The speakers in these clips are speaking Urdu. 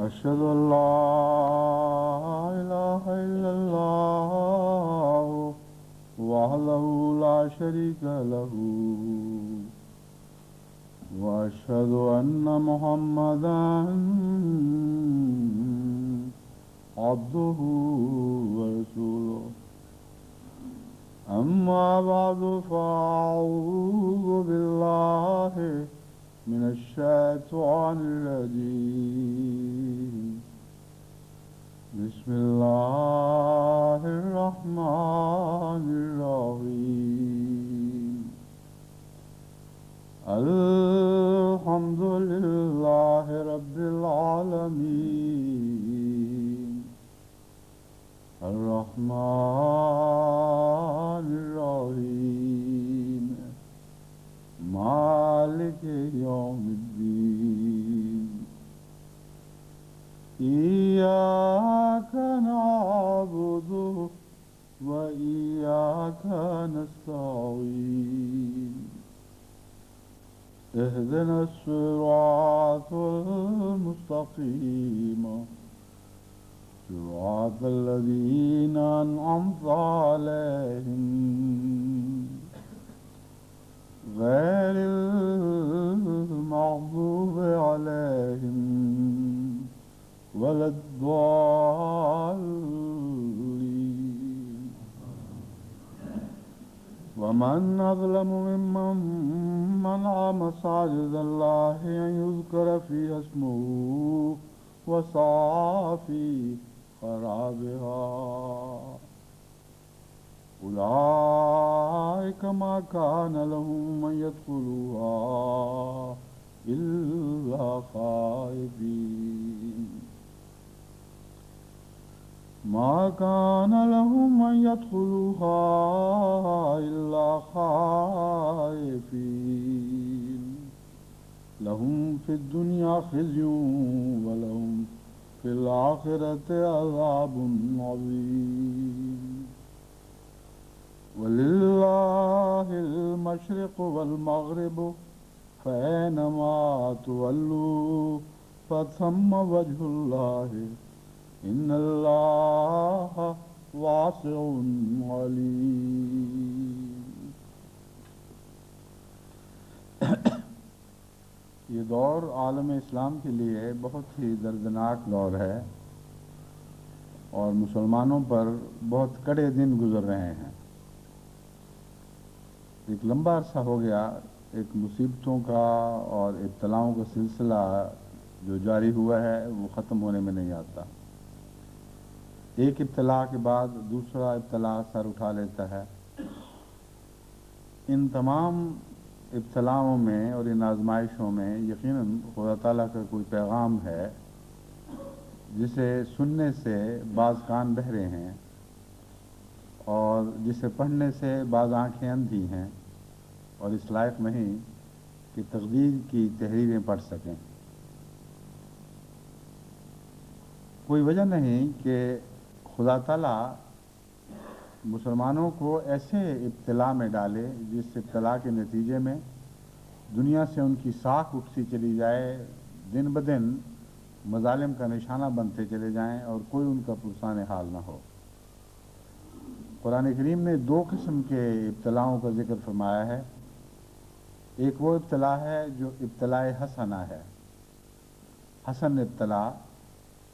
أشهد أن لا إله إلا الله وحده لا شريك له وأشهد أن محمدا عبده ورسوله أما بعد فأعوذ بالله من الشيطان الرجيم بسم الله الرحمن الرحيم الحمد لله رب العالمين الرحمن الرحيم مالك يوم الدين إياك نعبد وإياك نستعين اهدنا الصراط المستقيم صراط الذين أنعمت عليهم غير المغضوب عليهم ولا الضالين ومن أظلم ممن منع مساجد الله أن يذكر فيها اسمه وسعى في خرابها أولئك ما كان لهم أن يدخلوها إلا خائفين ما كان لهم أن يدخلوها إلا خائفين لهم في الدنيا خزي ولهم في الآخرة عذاب عظيم ولله المشرق والمغرب فأينما تولوا فثم وجه الله إن الله واسع عليم. یہ دور عالم اسلام کے لیے بہت ہی دردناک دور ہے اور مسلمانوں پر بہت کڑے دن گزر رہے ہیں. ایک لمبا عرصہ ہو گیا ایک مصیبتوں کا اور ابتلاؤں کا سلسلہ جو جاری ہوا ہے وہ ختم ہونے میں نہیں آتا. ایک ابتلا کے بعد دوسرا ابتلا سر اٹھا لیتا ہے. ان تمام ابتلاؤں میں اور ان آزمائشوں میں یقیناً خدا تعالیٰ کا کوئی پیغام ہے جسے سننے سے بعض کان بہرے ہیں اور جسے پڑھنے سے بعض آنکھیں اندھی ہیں اور اس لائق نہیں کہ تقدیر کی تحریریں پڑھ سکیں. کوئی وجہ نہیں کہ خدا تعالیٰ مسلمانوں کو ایسے ابتلا میں ڈالے جس ابتلا کے نتیجے میں دنیا سے ان کی ساکھ اٹھتی چلی جائے, دن بدن مظالم کا نشانہ بنتے چلے جائیں اور کوئی ان کا پرسان حال نہ ہو. قرآن کریم نے دو قسم کے ابتلاؤں کا ذکر فرمایا ہے. ایک وہ ابتلا ہے جو ابتلاء حسنہ ہے, حسن ابتلا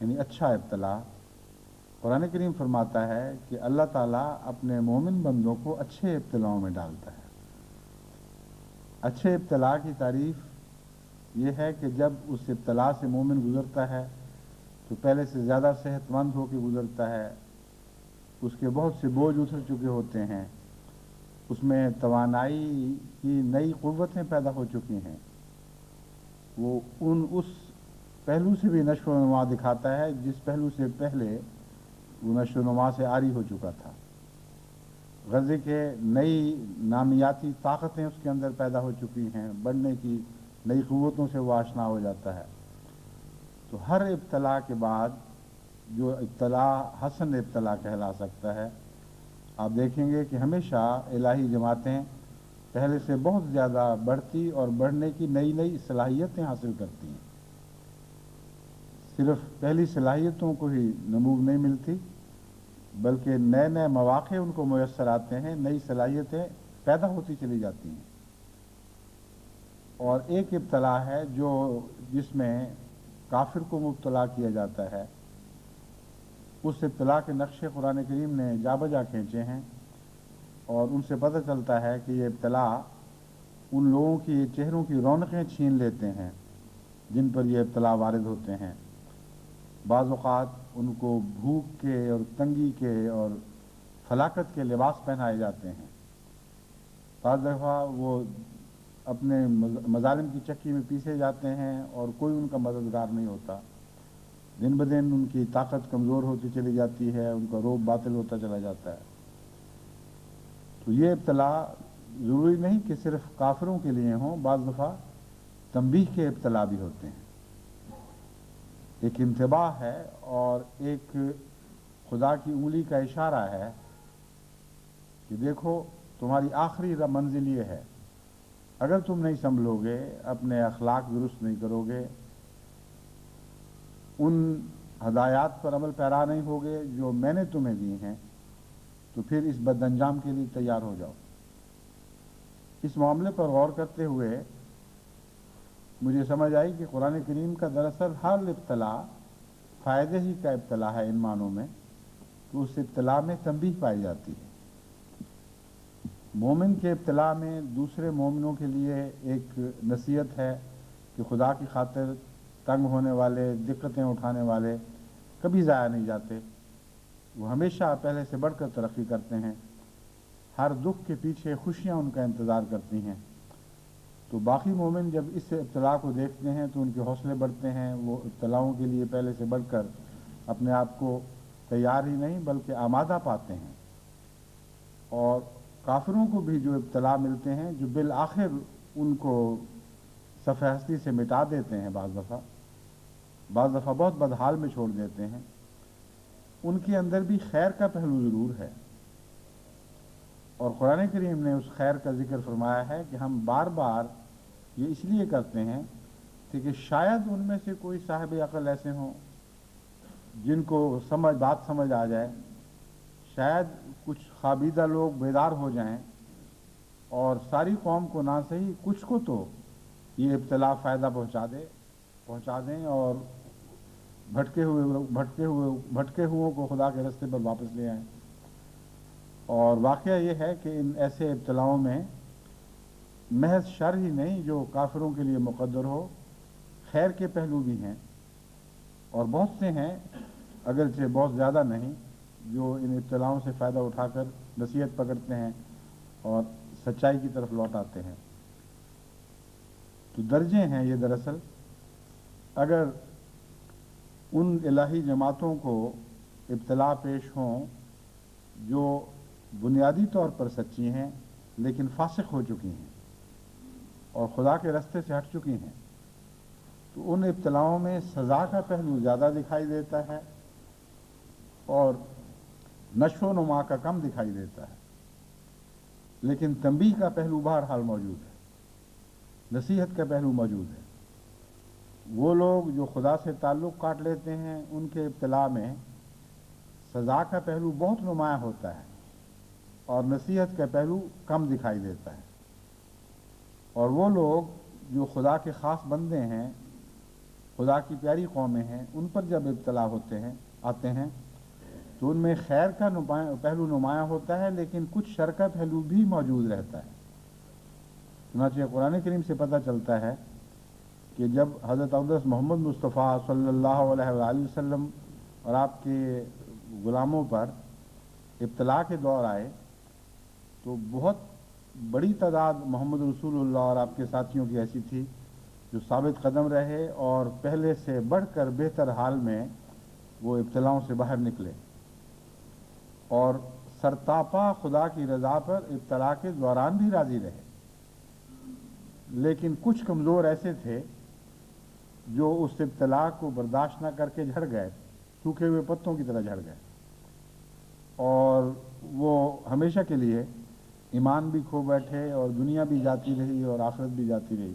یعنی اچھا ابتلا. قرآن کریم فرماتا ہے کہ اللہ تعالیٰ اپنے مومن بندوں کو اچھے ابتلاؤں میں ڈالتا ہے. اچھے ابتلا کی تعریف یہ ہے کہ جب اس ابتلا سے مومن گزرتا ہے تو پہلے سے زیادہ صحت مند ہو کے گزرتا ہے, اس کے بہت سے بوجھ اتر چکے ہوتے ہیں, اس میں توانائی کی نئی قوتیں پیدا ہو چکی ہیں, وہ اس پہلو سے بھی نشو و نما دکھاتا ہے جس پہلو سے پہلے وہ نشو و نما سے عاری ہو چکا تھا. غزے کے نئی نامیاتی طاقتیں اس کے اندر پیدا ہو چکی ہیں, بڑھنے کی نئی قوتوں سے وہ آشنا ہو جاتا ہے. تو ہر ابتلا کے بعد جو ابتلا حسن ابتلا کہلا سکتا ہے, آپ دیکھیں گے کہ ہمیشہ الہی جماعتیں پہلے سے بہت زیادہ بڑھتی اور بڑھنے کی نئی نئی صلاحیتیں حاصل کرتی ہیں. صرف پہلی صلاحیتوں کو ہی نمود نہیں ملتی، بلکہ نئے نئے مواقع ان کو میسر آتے ہیں، نئی صلاحیتیں پیدا ہوتی چلی جاتی ہیں۔ اور ایک ابتلا ہے جس میں کافر کو مبتلا کیا جاتا ہے، اس ابتلا کے نقشے قرآن کریم نے جا بجا کھینچے ہیں، اور ان سے پتہ چلتا ہے کہ یہ ابتلا ان لوگوں کی چہروں کی رونقیں چھین لیتے ہیں جن پر یہ ابتلا وارد ہوتے ہیں۔ بعض اوقات ان کو بھوک کے اور تنگی کے اور فلاکت کے لباس پہنائے جاتے ہیں، بعض دفعہ وہ اپنے مظالم کی چکی میں پیسے جاتے ہیں اور کوئی ان کا مددگار نہیں ہوتا، دن بدن ان کی طاقت کمزور ہوتی چلی جاتی ہے، ان کا روب باطل ہوتا چلا جاتا ہے۔ تو یہ ابتلا ضروری نہیں کہ صرف کافروں کے لیے ہوں، بعض دفعہ تنبیہ کے ابتلا بھی ہوتے ہیں، ایک انتباہ ہے اور ایک خدا کی انگلی کا اشارہ ہے کہ دیکھو تمہاری آخری منزل یہ ہے، اگر تم نہیں سنبھلو گے، اپنے اخلاق درست نہیں کرو گے، ان ہدایات پر عمل پیرا نہیں ہوگے جو میں نے تمہیں دی ہیں، تو پھر اس بد انجام کے لیے تیار ہو جاؤ۔ اس معاملے پر غور کرتے ہوئے مجھے سمجھ آئی کہ قرآن کریم کا دراصل ہر ابتلا فائدے ہی کا ابتلا ہے، ان معنوں میں کہ اس ابتلا میں تنبیہ پائی جاتی ہے۔ مومن کے ابتلا میں دوسرے مومنوں کے لیے ایک نصیحت ہے کہ خدا کی خاطر تنگ ہونے والے، دقتیں اٹھانے والے کبھی ضائع نہیں جاتے، وہ ہمیشہ پہلے سے بڑھ کر ترقی کرتے ہیں، ہر دکھ کے پیچھے خوشیاں ان کا انتظار کرتی ہیں۔ تو باقی مومن جب اس ابتلا کو دیکھتے ہیں تو ان کے حوصلے بڑھتے ہیں، وہ ابتلاؤں کے لیے پہلے سے بڑھ کر اپنے آپ کو تیار ہی نہیں بلکہ آمادہ پاتے ہیں۔ اور کافروں کو بھی جو ابتلا ملتے ہیں، جو بالآخر ان کو صفحہ ہستی سے مٹا دیتے ہیں، بعض دفعہ بہت بدحال میں چھوڑ دیتے ہیں، ان کے اندر بھی خیر کا پہلو ضرور ہے، اور قرآن کریم نے اس خیر کا ذکر فرمایا ہے کہ ہم بار بار یہ اس لیے کرتے ہیں کہ شاید ان میں سے کوئی صاحب عقل ایسے ہوں جن کو بات سمجھ آ جائے، شاید کچھ خوابیدہ لوگ بیدار ہو جائیں اور ساری قوم کو نہ صحیح کچھ کو تو یہ ابتلا فائدہ پہنچا دیں اور بھٹکے ہوئے کو خدا کے راستے پر واپس لے آئیں۔ اور واقعہ یہ ہے کہ ان ایسے ابتلاؤں میں محض شر ہی نہیں جو کافروں کے لیے مقدر ہو، خیر کے پہلو بھی ہیں، اور بہت سے ہیں اگرچہ بہت زیادہ نہیں جو ان ابتلاؤں سے فائدہ اٹھا کر نصیحت پکڑتے ہیں اور سچائی کی طرف لوٹ آتے ہیں۔ تو درجے ہیں یہ دراصل، اگر ان الہی جماعتوں کو ابتلا پیش ہوں جو بنیادی طور پر سچی ہیں لیکن فاسق ہو چکی ہیں اور خدا کے راستے سے ہٹ چکی ہیں، تو ان ابتلاؤں میں سزا کا پہلو زیادہ دکھائی دیتا ہے اور نشو و نما کا کم دکھائی دیتا ہے، لیکن تنبیہ کا پہلو بہرحال موجود ہے، نصیحت کا پہلو موجود ہے۔ وہ لوگ جو خدا سے تعلق کاٹ لیتے ہیں، ان کے ابتلا میں سزا کا پہلو بہت نمایاں ہوتا ہے اور نصیحت کا پہلو کم دکھائی دیتا ہے، اور وہ لوگ جو خدا کے خاص بندے ہیں، خدا کی پیاری قومیں ہیں، ان پر جب ابتلا آتے ہیں تو ان میں خیر کا پہلو نمایاں ہوتا ہے لیکن کچھ شر کا پہلو بھی موجود رہتا ہے۔ چنانچہ قرآن کریم سے پتہ چلتا ہے کہ جب حضرت اقدس محمد مصطفیٰ صلی اللہ علیہ وآلہ وسلم اور آپ کے غلاموں پر ابتلا کے دور آئے تو بہت بڑی تعداد محمد رسول اللہ اور آپ کے ساتھیوں کی ایسی تھی جو ثابت قدم رہے اور پہلے سے بڑھ کر بہتر حال میں وہ ابتلاؤں سے باہر نکلے اور سرتاپا خدا کی رضا پر ابتلا کے دوران بھی راضی رہے۔ لیکن کچھ کمزور ایسے تھے جو اس ابتلا کو برداشت نہ کر کے جھڑ گئے، سوکھے ہوئے پتوں کی طرح جھڑ گئے، اور وہ ہمیشہ کے لیے ایمان بھی کھو بیٹھے اور دنیا بھی جاتی رہی اور آخرت بھی جاتی رہی۔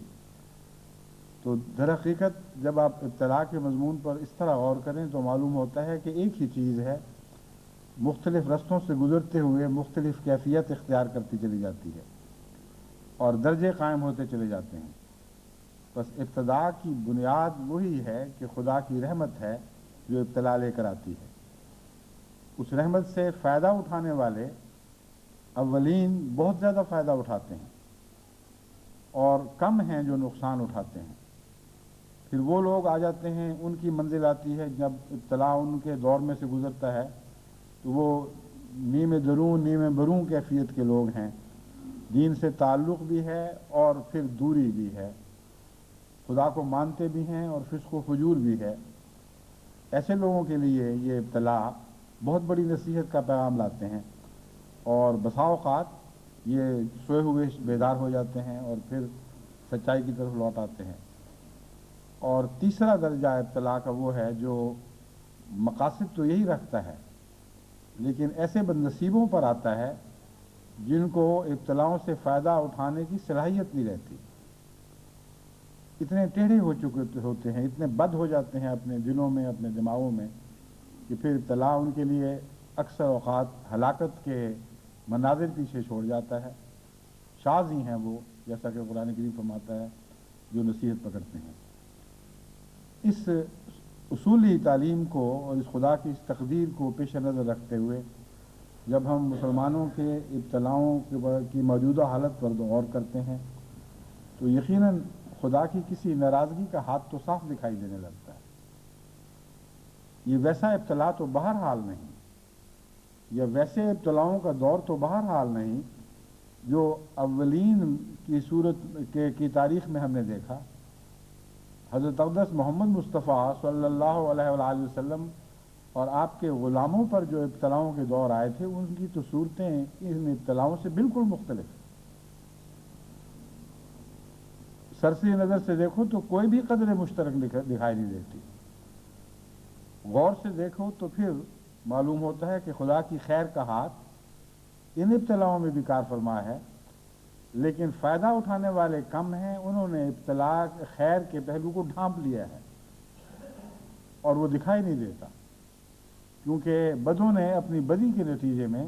تو در حقیقت جب آپ ابتلا کے مضمون پر اس طرح غور کریں تو معلوم ہوتا ہے کہ ایک ہی چیز ہے، مختلف رستوں سے گزرتے ہوئے مختلف کیفیت اختیار کرتی چلی جاتی ہے اور درجے قائم ہوتے چلے جاتے ہیں۔ بس ابتدا کی بنیاد وہی ہے کہ خدا کی رحمت ہے جو ابتلا لے کر آتی ہے۔ اس رحمت سے فائدہ اٹھانے والے اولین بہت زیادہ فائدہ اٹھاتے ہیں اور کم ہیں جو نقصان اٹھاتے ہیں۔ پھر وہ لوگ آ جاتے ہیں، ان کی منزل آتی ہے جب ابتلا ان کے دور میں سے گزرتا ہے تو وہ نیم درون نیم برون کیفیت کے لوگ ہیں، دین سے تعلق بھی ہے اور پھر دوری بھی ہے، خدا کو مانتے بھی ہیں اور فسق و فجور بھی ہے۔ ایسے لوگوں کے لیے یہ ابتلا بہت بڑی نصیحت کا پیغام لاتے ہیں اور بسا اوقات یہ سوئے ہوئے بیدار ہو جاتے ہیں اور پھر سچائی کی طرف لوٹ آتے ہیں۔ اور تیسرا درجہ ابتلا کا وہ ہے جو مقاصد تو یہی رکھتا ہے لیکن ایسے بد نصیبوں پر آتا ہے جن کو ابتلاؤں سے فائدہ اٹھانے کی صلاحیت نہیں رہتی، اتنے ٹیڑھے ہو چکے ہوتے ہیں، اتنے بد ہو جاتے ہیں اپنے دلوں میں، اپنے دماغوں میں، کہ پھر ابتلا ان کے لیے اکثر اوقات ہلاکت کے مناظر پیچھے چھوڑ جاتا ہے۔ شاذ ہی ہیں وہ، جیسا کہ قرآن کریم فرماتا ہے، جو نصیحت پکڑتے ہیں۔ اس اصولی تعلیم کو اور اس خدا کی اس تقدیر کو پیش نظر رکھتے ہوئے جب ہم مسلمانوں کے ابتلاؤں کی موجودہ حالت پر غور کرتے ہیں تو یقیناً خدا کی کسی ناراضگی کا ہاتھ تو صاف دکھائی دینے لگتا ہے۔ یہ ویسا ابتلا تو بہرحال نہیں، یا ویسے ابتلاؤں کا دور تو بہرحال نہیں جو اولین کی صورت کی تاریخ میں ہم نے دیکھا۔ حضرت اقدس محمد مصطفیٰ صلی اللہ علیہ وآلہ وسلم اور آپ کے غلاموں پر جو ابتلاؤں کے دور آئے تھے ان کی تو صورتیں ان ابتلاؤں سے بالکل مختلف ہیں۔ سرسری نظر سے دیکھو تو کوئی بھی قدر مشترک دکھائی نہیں دیتی، غور سے دیکھو تو پھر معلوم ہوتا ہے کہ خدا کی خیر کا ہاتھ ان ابتلاؤں میں بھی کار فرما ہے، لیکن فائدہ اٹھانے والے کم ہیں، انہوں نے ابتلا خیر کے پہلو کو ڈھانپ لیا ہے اور وہ دکھائی نہیں دیتا، کیونکہ بدوں نے اپنی بدی کے نتیجے میں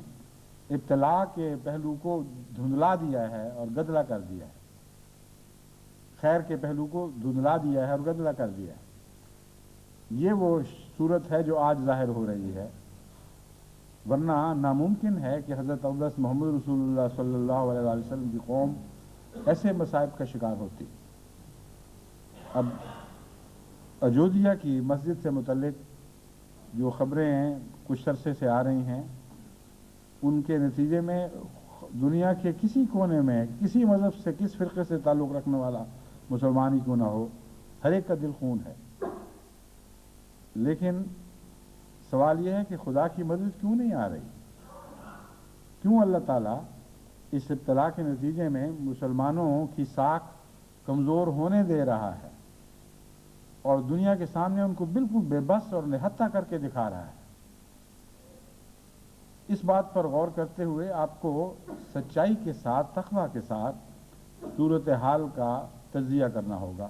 ابتلا کے پہلو کو دھندلا دیا ہے اور گدلا کر دیا ہے، خیر کے پہلو کو دھندلا دیا ہے اور گدلا کر دیا ہے۔ یہ وہ صورت ہے جو آج ظاہر ہو رہی ہے، ورنہ ناممکن ہے کہ حضرت اقدس محمد رسول اللہ صلی اللہ علیہ وآلہ وسلم کی قوم ایسے مصائب کا شکار ہوتی۔ اب اجودھیا کی مسجد سے متعلق جو خبریں کچھ عرصے سے آ رہی ہیں ان کے نتیجے میں دنیا کے کسی کونے میں کسی مذہب سے کس فرقے سے تعلق رکھنے والا مسلمان ہی کیوں نہ ہو، ہر ایک کا دل خون ہے۔ لیکن سوال یہ ہے کہ خدا کی مدد کیوں نہیں آ رہی؟ کیوں اللہ تعالیٰ اس ابتلا کے نتیجے میں مسلمانوں کی ساکھ کمزور ہونے دے رہا ہے اور دنیا کے سامنے ان کو بالکل بے بس اور نہتھا کر کے دکھا رہا ہے؟ اس بات پر غور کرتے ہوئے آپ کو سچائی کے ساتھ، تقویٰ کے ساتھ صورتحال کا تجزیہ کرنا ہوگا۔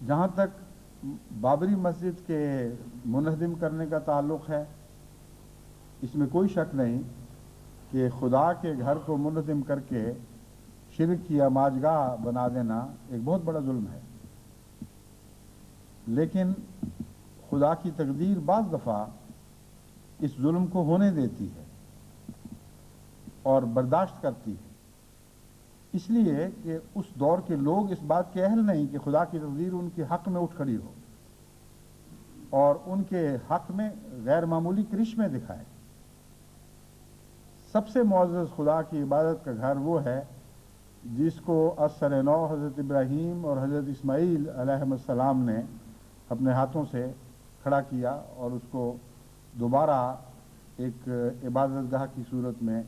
جہاں تک بابری مسجد کے منہدم کرنے کا تعلق ہے، اس میں کوئی شک نہیں کہ خدا کے گھر کو منہدم کر کے شرک یا ماجگاہ بنا دینا ایک بہت بڑا ظلم ہے، لیکن خدا کی تقدیر بعض دفعہ اس ظلم کو ہونے دیتی ہے اور برداشت کرتی ہے، اس لیے کہ اس دور کے لوگ اس بات کے اہل نہیں کہ خدا کی تقدیر ان کے حق میں اٹھ کھڑی ہو اور ان کے حق میں غیر معمولی کرشمے دکھائے۔ سب سے معزز خدا کی عبادت کا گھر وہ ہے جس کو اثر نو حضرت ابراہیم اور حضرت اسماعیل علیہ السلام نے اپنے ہاتھوں سے کھڑا کیا اور اس کو دوبارہ ایک عبادت گاہ کی صورت میں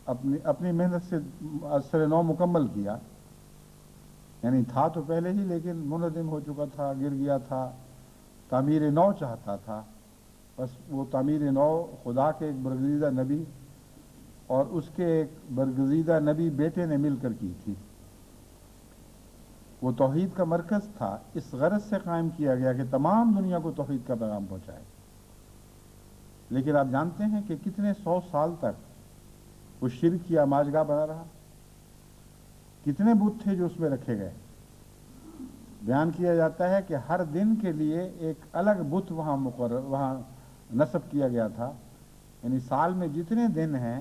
اپنی محنت سے اثر نو مکمل کیا۔ یعنی تھا تو پہلے ہی لیکن منہدم ہو چکا تھا، گر گیا تھا، تعمیر نو چاہتا تھا، بس وہ تعمیر نو خدا کے ایک برگزیدہ نبی اور اس کے ایک برگزیدہ نبی بیٹے نے مل کر کی تھی۔ وہ توحید کا مرکز تھا، اس غرض سے قائم کیا گیا کہ تمام دنیا کو توحید کا پیغام پہنچائے۔ لیکن آپ جانتے ہیں کہ کتنے 100 سال تک وہ شرک کی آماجگاہ بنا رہا، کتنے بت تھے جو اس میں رکھے گئے۔ بیان کیا جاتا ہے کہ ہر دن کے لیے ایک الگ بت وہاں نصب کیا گیا تھا، یعنی سال میں جتنے دن ہیں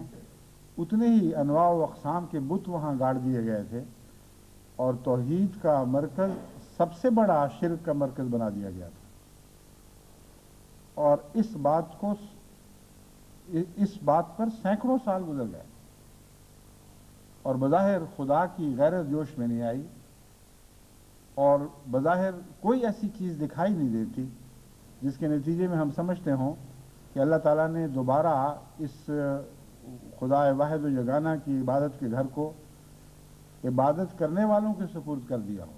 اتنے ہی انواع و اقسام کے بت وہاں گاڑ دیے گئے تھے، اور توحید کا مرکز سب سے بڑا شرک کا مرکز بنا دیا گیا تھا۔ اور اس بات پر سینکڑوں سال گزر گئے، اور بظاہر خدا کی غیرت جوش میں نہیں آئی، اور بظاہر کوئی ایسی چیز دکھائی نہیں دیتی جس کے نتیجے میں ہم سمجھتے ہوں کہ اللہ تعالیٰ نے دوبارہ اس خدا واحد و یگانہ کی عبادت کے گھر کو عبادت کرنے والوں کے سپرد کر دیا ہو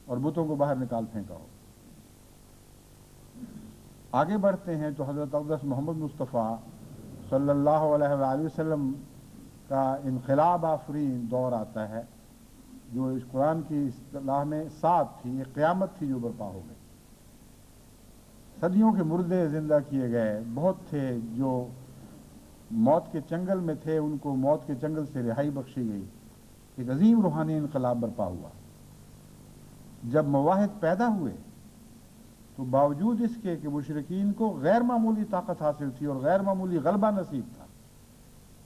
اور بتوں کو باہر نکال پھینکا ہو۔ آگے بڑھتے ہیں تو حضرت اقدس محمد مصطفیٰ صلی اللہ علیہ وآلہ وسلم کا انقلاب آفرین دور آتا ہے، جو اس قرآن کی اصطلاح میں سات تھی، ایک قیامت تھی جو برپا ہو گئی۔ صدیوں کے مردے زندہ کیے گئے، بہت تھے جو موت کے چنگل میں تھے، ان کو موت کے چنگل سے رہائی بخشی گئی، ایک عظیم روحانی انقلاب برپا ہوا۔ جب مواحد پیدا ہوئے تو باوجود اس کے کہ مشرکین کو غیر معمولی طاقت حاصل تھی اور غیر معمولی غلبہ نصیب تھا،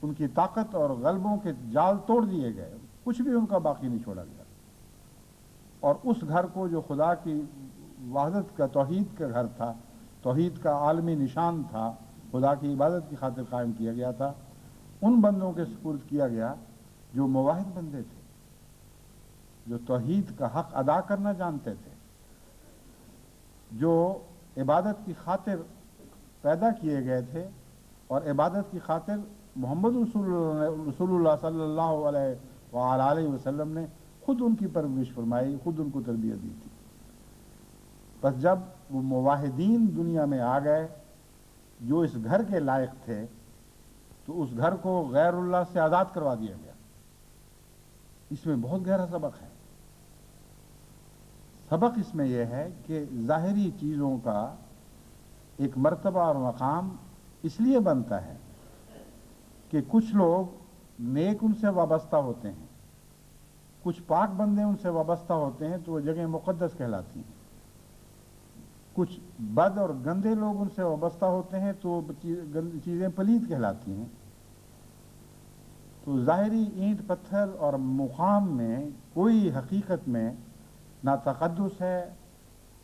ان کی طاقت اور غلبوں کے جال توڑ دیے گئے، کچھ بھی ان کا باقی نہیں چھوڑا گیا، اور اس گھر کو جو خدا کی وحدت کا توحید کا گھر تھا، توحید کا عالمی نشان تھا، خدا کی عبادت کی خاطر قائم کیا گیا تھا، ان بندوں کے سپرد کیا گیا جو مواحد بندے تھے، جو توحید کا حق ادا کرنا جانتے تھے، جو عبادت کی خاطر پیدا کیے گئے تھے، اور عبادت کی خاطر محمد رسول اللہ صلی اللہ علیہ وآلہ وسلم نے خود ان کی پرورش فرمائی، خود ان کو تربیت دی تھی۔ بس جب وہ مواحدین دنیا میں آ گئے جو اس گھر کے لائق تھے، تو اس گھر کو غیر اللہ سے آزاد کروا دیا گیا۔ اس میں بہت گہرا سبق ہے۔ سبق اس میں یہ ہے کہ ظاہری چیزوں کا ایک مرتبہ اور مقام اس لیے بنتا ہے کہ کچھ لوگ نیک ان سے وابستہ ہوتے ہیں، کچھ پاک بندے ان سے وابستہ ہوتے ہیں تو وہ جگہ مقدس کہلاتی ہیں، کچھ بد اور گندے لوگ ان سے وابستہ ہوتے ہیں تو چیزیں پلید کہلاتی ہیں۔ تو ظاہری اینٹ پتھر اور مقام میں کوئی حقیقت میں نہ تقدس ہے،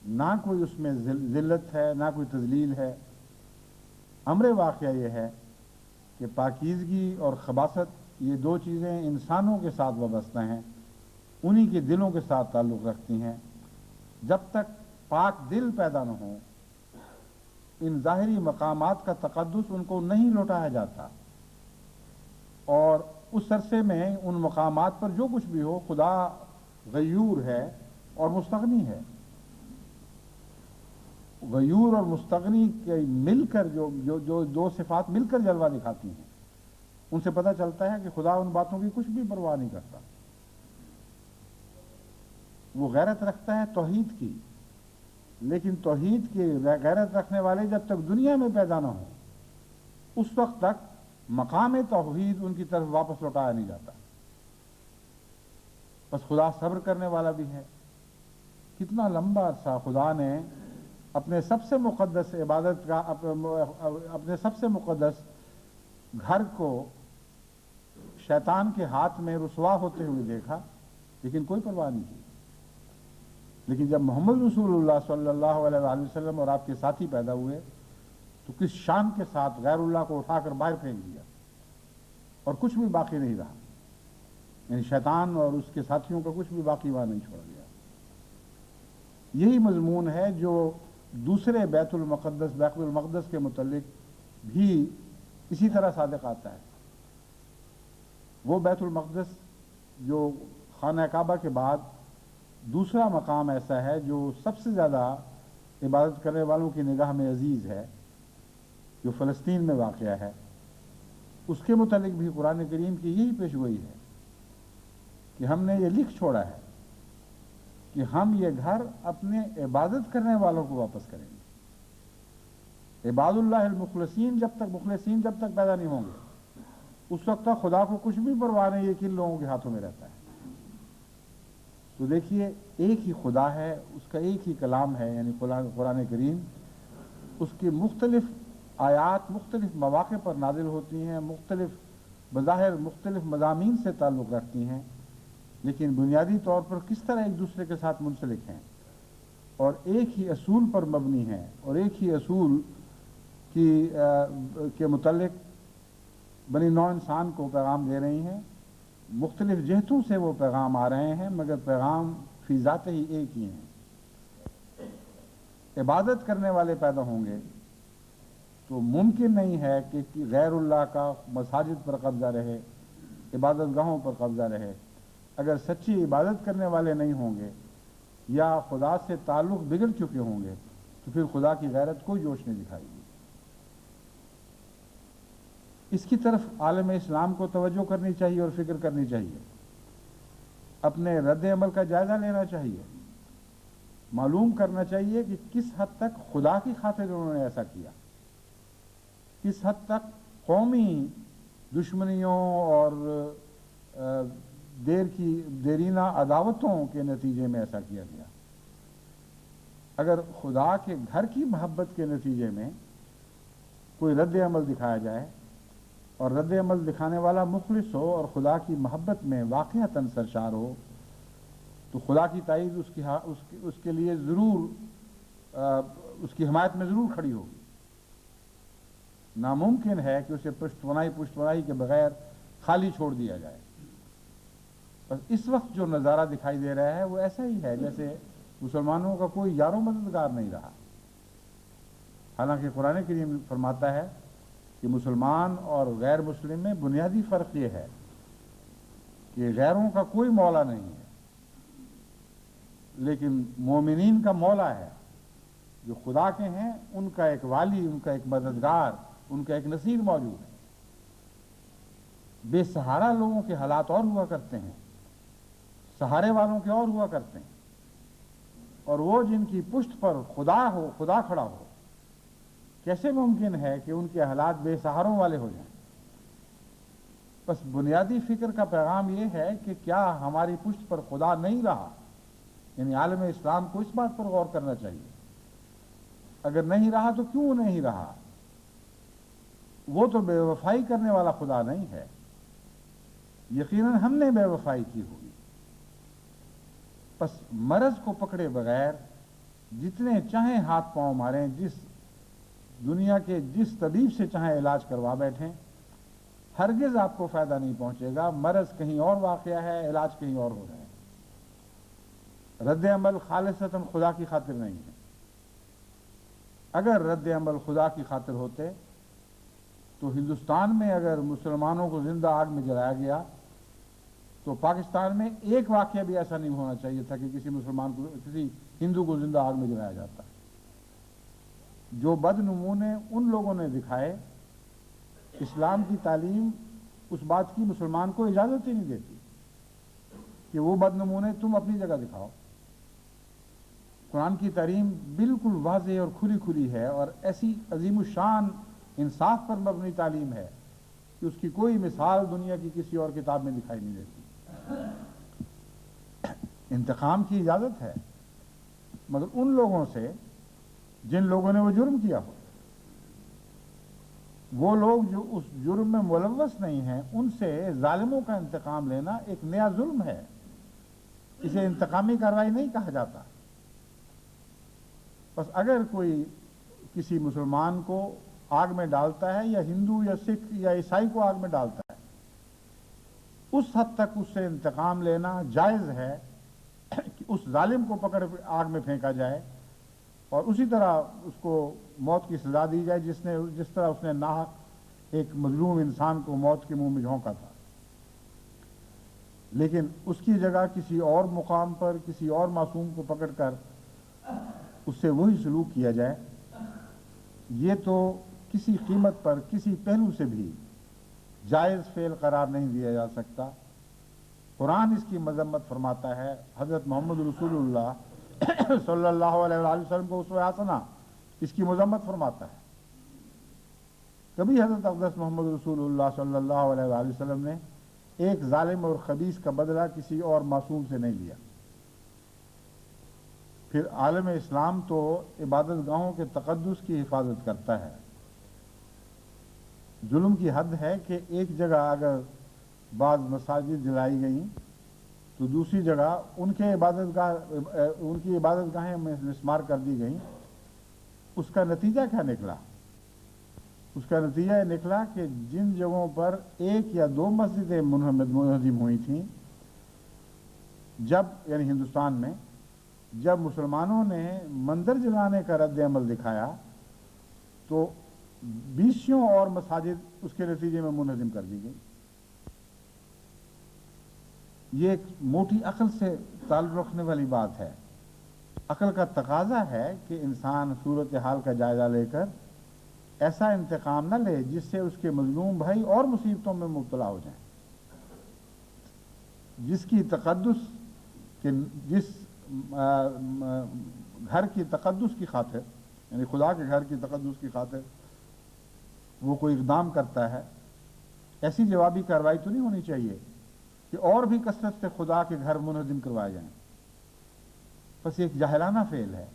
نہ کوئی اس میں ذلت ہے، نہ کوئی تذلیل ہے۔ امر واقعہ یہ ہے کہ پاکیزگی اور خباثت یہ دو چیزیں انسانوں کے ساتھ وابستہ ہیں، انہی کے دلوں کے ساتھ تعلق رکھتی ہیں۔ جب تک پاک دل پیدا نہ ہو، ان ظاہری مقامات کا تقدس ان کو نہیں لوٹایا جاتا، اور اس عرصے میں ان مقامات پر جو کچھ بھی ہو، خدا غیور ہے اور مستغنی ہے۔ غیور اور مستغنی کے مل کر جو دو صفات مل کر جلوہ دکھاتی ہیں، ان سے پتہ چلتا ہے کہ خدا ان باتوں کی کچھ بھی پرواہ نہیں کرتا۔ وہ غیرت رکھتا ہے توحید کی، لیکن توحید کی غیرت رکھنے والے جب تک دنیا میں پیدا نہ ہوں، اس وقت تک مقام توحید ان کی طرف واپس لوٹایا نہیں جاتا۔ بس خدا صبر کرنے والا بھی ہے۔ کتنا لمبا عرصہ خدا نے اپنے سب سے مقدس عبادت کا، اپنے سب سے مقدس گھر کو شیطان کے ہاتھ میں رسوا ہوتے ہوئے دیکھا، لیکن کوئی پرواہ نہیں کی۔ لیکن جب محمد رسول اللہ صلی اللہ علیہ وآلہ وسلم اور آپ کے ساتھی پیدا ہوئے تو کس شان کے ساتھ غیر اللہ کو اٹھا کر باہر پھینک دیا، اور کچھ بھی باقی نہیں رہا، یعنی شیطان اور اس کے ساتھیوں کا کچھ بھی باقی وہاں نہیں چھوڑ دیا۔ یہی مضمون ہے جو دوسرے بیت المقدس کے متعلق بھی اسی طرح صادق آتا ہے۔ وہ بیت المقدس جو خانہ کعبہ کے بعد دوسرا مقام ایسا ہے جو سب سے زیادہ عبادت کرنے والوں کی نگاہ میں عزیز ہے، جو فلسطین میں واقع ہے، اس کے متعلق بھی قرآن کریم کی یہی پیشگوئی ہے کہ ہم نے یہ لکھ چھوڑا ہے کہ ہم یہ گھر اپنے عبادت کرنے والوں کو واپس کریں گے۔ عباد اللہ المخلصین جب تک پیدا نہیں ہوں گے، اس وقت تک خدا کو کچھ بھی پرواہ نہیں ہے کن لوگوں کے ہاتھوں میں رہتا ہے۔ تو دیکھیے، ایک ہی خدا ہے، اس کا ایک ہی کلام ہے، یعنی قرآن کریم۔ اس کی مختلف آیات مختلف مواقع پر نازل ہوتی ہیں، مختلف بظاہر مختلف مضامین سے تعلق رکھتی ہیں، لیکن بنیادی طور پر کس طرح ایک دوسرے کے ساتھ منسلک ہیں اور ایک ہی اصول پر مبنی ہیں، اور ایک ہی اصول کے متعلق بنی نوع انسان کو پیغام دے رہی ہیں۔ مختلف جہتوں سے وہ پیغام آ رہے ہیں، مگر پیغام فی ذات ہی ایک ہی ہیں۔ عبادت کرنے والے پیدا ہوں گے تو ممکن نہیں ہے کہ غیر اللہ کا مساجد پر قبضہ رہے، عبادت گاہوں پر قبضہ رہے۔ اگر سچی عبادت کرنے والے نہیں ہوں گے یا خدا سے تعلق بگڑ چکے ہوں گے تو پھر خدا کی غیرت کوئی جوش نہیں دکھائے گی۔ اس کی طرف عالم اسلام کو توجہ کرنی چاہیے اور فکر کرنی چاہیے، اپنے رد عمل کا جائزہ لینا چاہیے، معلوم کرنا چاہیے کہ کس حد تک خدا کی خاطر انہوں نے ایسا کیا، کس حد تک قومی دشمنیوں اور دیرینہ عداوتوں کے نتیجے میں ایسا کیا گیا۔ اگر خدا کے گھر کی محبت کے نتیجے میں کوئی رد عمل دکھایا جائے اور رد عمل دکھانے والا مخلص ہو اور خدا کی محبت میں واقعتاً سرشار ہو تو خدا کی تائید اس کے لیے ضرور اس کی حمایت میں ضرور کھڑی ہوگی۔ ناممکن ہے کہ اسے پشت پناہی کے بغیر خالی چھوڑ دیا جائے۔ بس اس وقت جو نظارہ دکھائی دے رہا ہے وہ ایسا ہی ہے جیسے مسلمانوں کا کوئی یار و مددگار نہیں رہا، حالانکہ قرآن کریم فرماتا ہے کہ مسلمان اور غیر مسلم میں بنیادی فرق یہ ہے کہ غیروں کا کوئی مولا نہیں ہے، لیکن مومنین کا مولا ہے۔ جو خدا کے ہیں ان کا ایک والی، ان کا ایک مددگار، ان کا ایک نصیر موجود ہے۔ بے سہارا لوگوں کے حالات اور ہوا کرتے ہیں، سہارے والوں کے اور ہوا کرتے ہیں، اور وہ جن کی پشت پر خدا کھڑا ہو، کیسے ممکن ہے کہ ان کے حالات بے سہاروں والے ہو جائیں؟ بس بنیادی فکر کا پیغام یہ ہے کہ کیا ہماری پشت پر خدا نہیں رہا؟ یعنی عالم اسلام کو اس بات پر غور کرنا چاہیے، اگر نہیں رہا تو کیوں نہیں رہا؟ وہ تو بے وفائی کرنے والا خدا نہیں ہے، یقیناً ہم نے بے وفائی کی ہوگی۔ بس مرض کو پکڑے بغیر جتنے چاہیں ہاتھ پاؤں ماریں، دنیا کے جس طبیب سے چاہیں علاج کروا بیٹھیں، ہرگز آپ کو فائدہ نہیں پہنچے گا۔ مرض کہیں اور واقعہ ہے، علاج کہیں اور ہو رہا ہے۔ رد عمل خالصتاً خدا کی خاطر نہیں ہے۔ اگر رد عمل خدا کی خاطر ہوتے تو ہندوستان میں اگر مسلمانوں کو زندہ آگ میں جلایا گیا تو پاکستان میں ایک واقعہ بھی ایسا نہیں ہونا چاہیے تھا کہ کسی ہندو کو زندہ آگ میں جلایا جاتا۔ جو بد نمونے ان لوگوں نے دکھائے، اسلام کی تعلیم اس بات کی مسلمان کو اجازت ہی نہیں دیتی کہ وہ بد نمونے تم اپنی جگہ دکھاؤ۔ قرآن کی تعلیم بالکل واضح اور کھلی ہے، اور ایسی عظیم الشان انصاف پر مبنی تعلیم ہے کہ اس کی کوئی مثال دنیا کی کسی اور کتاب میں دکھائی نہیں دیتی۔ انتقام کی اجازت ہے، مگر ان لوگوں سے جن لوگوں نے وہ جرم کیا ہو۔ وہ لوگ جو اس جرم میں ملوث نہیں ہیں، ان سے ظالموں کا انتقام لینا ایک نیا ظلم ہے، اسے انتقامی کارروائی نہیں کہا جاتا۔ بس اگر کوئی کسی مسلمان کو آگ میں ڈالتا ہے، یا ہندو یا سکھ یا عیسائی کو آگ میں ڈالتا ہے، اس حد تک اس سے انتقام لینا جائز ہے کہ اس ظالم کو پکڑ آگ میں پھینکا جائے اور اسی طرح اس کو موت کی سزا دی جائے جس طرح اس نے ناحق ایک مظلوم انسان کو موت کے منہ میں جھونکا تھا۔ لیکن اس کی جگہ کسی اور مقام پر کسی اور معصوم کو پکڑ کر اس سے وہی سلوک کیا جائے، یہ تو کسی قیمت پر کسی پہلو سے بھی جائز فعل قرار نہیں دیا جا سکتا۔ قرآن اس کی مذمت فرماتا ہے، حضرت محمد رسول اللہ صلی اللہ علیہ وآلہ وسلم کو اسوہ حسنہ اس کی مذمت فرماتا ہے۔ کبھی حضرت اقدس محمد رسول اللہ صلی اللہ علیہ وآلہ وسلم نے ایک ظالم اور خبیث کا بدلہ کسی اور معصوم سے نہیں لیا۔ پھر عالم اسلام تو عبادت گاہوں کے تقدس کی حفاظت کرتا ہے۔ ظلم کی حد ہے کہ ایک جگہ اگر بعض مساجد جلائی گئیں تو دوسری جگہ ان کی عبادت گاہیں مسمار کر دی گئیں۔ اس کا نتیجہ کیا نکلا؟ اس کا نتیجہ یہ نکلا کہ جن جگہوں پر ایک یا دو مسجدیں منہدم ہوئی تھیں، یعنی ہندوستان میں جب مسلمانوں نے مندر جلانے کا رد عمل دکھایا تو 20 اور مساجد اس کے نتیجے میں منہدم کر دی گئی۔ یہ ایک موٹی عقل سے تعلق رکھنے والی بات ہے۔ عقل کا تقاضا ہے کہ انسان صورتحال کا جائزہ لے کر ایسا انتقام نہ لے جس سے اس کے مظلوم بھائی اور مصیبتوں میں مبتلا ہو جائیں۔ جس گھر کی تقدس کی خاطر، یعنی خدا کے گھر کی تقدس کی خاطر وہ کوئی اقدام کرتا ہے، ایسی جوابی کارروائی تو نہیں ہونی چاہیے کہ اور بھی کثرت سے خدا کے گھر منہدم کروائے جائیں۔ بس ایک جاہلانہ فعل ہے۔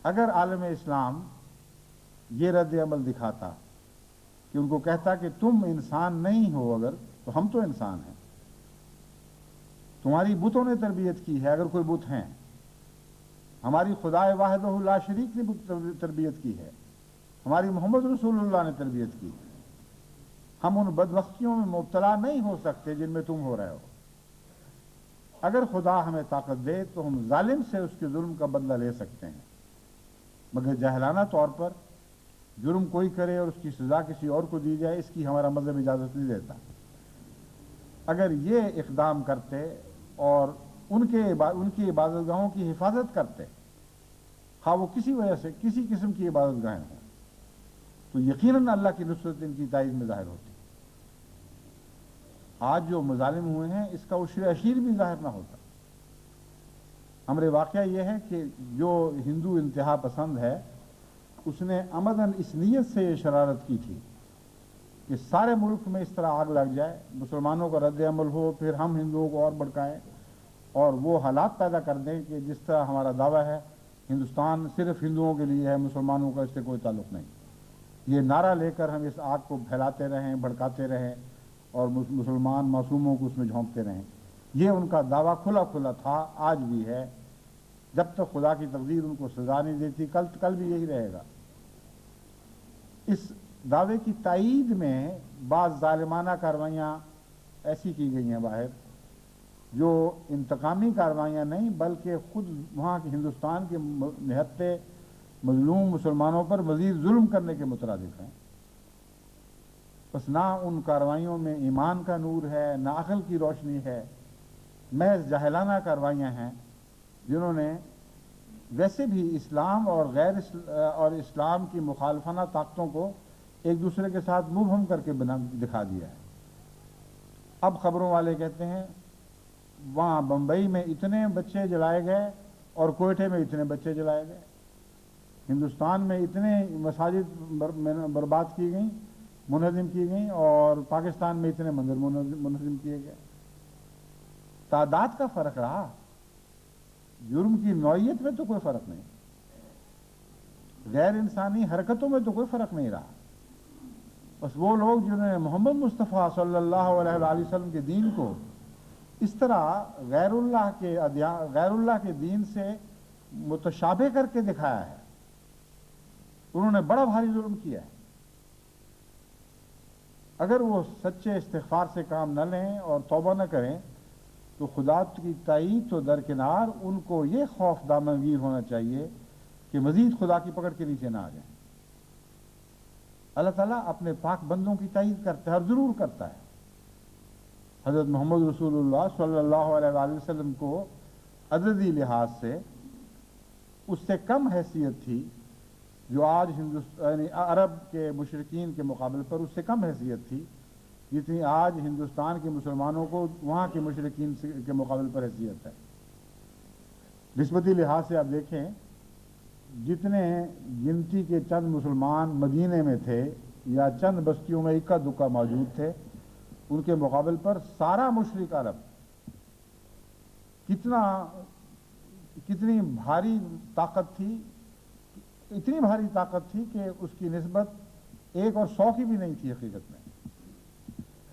اگر عالم اسلام یہ رد عمل دکھاتا کہ ان کو کہتا کہ تم انسان نہیں ہو اگر، تو ہم تو انسان ہیں، تمہاری بتوں نے تربیت کی ہے اگر کوئی بت ہیں، ہماری خدا واحدہ لا شریک نے تربیت کی ہے، ہماری محمد رسول اللہ نے تربیت کی، ہم ان بدبختیوں میں مبتلا نہیں ہو سکتے جن میں تم ہو رہے ہو۔ اگر خدا ہمیں طاقت دے تو ہم ظالم سے اس کے ظلم کا بدلہ لے سکتے ہیں، مگر جاہلانہ طور پر جرم کوئی کرے اور اس کی سزا کسی اور کو دی جائے، اس کی ہمارا مذہب اجازت نہیں دیتا۔ اگر یہ اقدام کرتے اور ان کی عبادت گاہوں کی حفاظت کرتے، خواہ وہ کسی وجہ سے کسی قسم کی عبادت گاہیں ہوں، تو یقیناً اللہ کی نصرت ان کی تائید میں ظاہر ہوتی۔ آج جو مظالم ہوئے ہیں اس کا عشر اشیر بھی ظاہر نہ ہوتا۔ امر واقعہ یہ ہے کہ جو ہندو انتہا پسند ہے اس نے عمداً اس نیت سے یہ شرارت کی تھی کہ سارے ملک میں اس طرح آگ لگ جائے، مسلمانوں کا رد عمل ہو، پھر ہم ہندوؤں کو اور بھڑکائیں اور وہ حالات پیدا کر دیں کہ جس طرح ہمارا دعویٰ ہے ہندوستان صرف ہندوؤں کے لیے ہے، مسلمانوں کا اس سے کوئی تعلق نہیں۔ یہ نعرہ لے کر ہم اس آگ کو پھیلاتے رہیں، بھڑکاتے رہیں اور مسلمان معصوموں کو اس میں جھونکتے رہیں۔ یہ ان کا دعویٰ کھلا کھلا تھا، آج بھی ہے۔ جب تک خدا کی تقدیر ان کو سزا نہیں دیتی کل بھی یہی رہے گا۔ اس دعوے کی تائید میں بعض ظالمانہ کاروائیاں ایسی کی گئی ہیں باہر جو انتقامی کاروائیاں نہیں بلکہ خود وہاں کے ہندوستان کے نہتے مظلوم مسلمانوں پر مزید ظلم کرنے کے مترادف ہیں۔ بس نہ ان کاروائیوں میں ایمان کا نور ہے، نہ عقل کی روشنی ہے، محض جاہلانہ کاروائیاں ہیں جنہوں نے ویسے بھی اسلام اور اسلام کی مخالفانہ طاقتوں کو ایک دوسرے کے ساتھ مبہم کر کے دکھا دیا ہے۔ اب خبروں والے کہتے ہیں وہاں بمبئی میں اتنے بچے جلائے گئے اور کوئٹے میں اتنے بچے جلائے گئے، ہندوستان میں اتنے مساجد برباد کی گئیں، منہدم کی گئیں، اور پاکستان میں اتنے مندر منہدم کیے گئے۔ تعداد کا فرق رہا، جرم کی نوعیت میں تو کوئی فرق نہیں، غیر انسانی حرکتوں میں تو کوئی فرق نہیں رہا۔ بس وہ لوگ جنہوں نے محمد مصطفیٰ صلی اللہ علیہ وآلہ وسلم کے دین کو اس طرح غیر اللہ کے دین سے متشابہ کر کے دکھایا ہے، انہوں نے بڑا بھاری ظلم کیا ہے۔ اگر وہ سچے استغفار سے کام نہ لیں اور توبہ نہ کریں تو خدا کی تائید تو درکنار، ان کو یہ خوف دامنگیر ہونا چاہیے کہ مزید خدا کی پکڑ کے نیچے نہ آ جائیں۔ اللہ تعالیٰ اپنے پاک بندوں کی تائید کرتا ہے اور ضرور کرتا ہے۔ حضرت محمد رسول اللہ صلی اللہ علیہ وآلہ وسلم کو عددی لحاظ سے اس سے کم حیثیت تھی جو آج عرب کے مشرکین کے مقابل پر اس سے کم حیثیت تھی، جتنی آج ہندوستان کے مسلمانوں کو وہاں کے مشرکین کے مقابل پر حیثیت ہے۔ نسبتی لحاظ سے آپ دیکھیں، جتنے گنتی کے چند مسلمان مدینے میں تھے یا چند بستیوں میں اکا دکا موجود تھے، ان کے مقابل پر سارا مشرک عرب کتنی بھاری طاقت تھی، اتنی بھاری طاقت تھی کہ اس کی نسبت 1 اور 100 کی بھی نہیں تھی حقیقت میں۔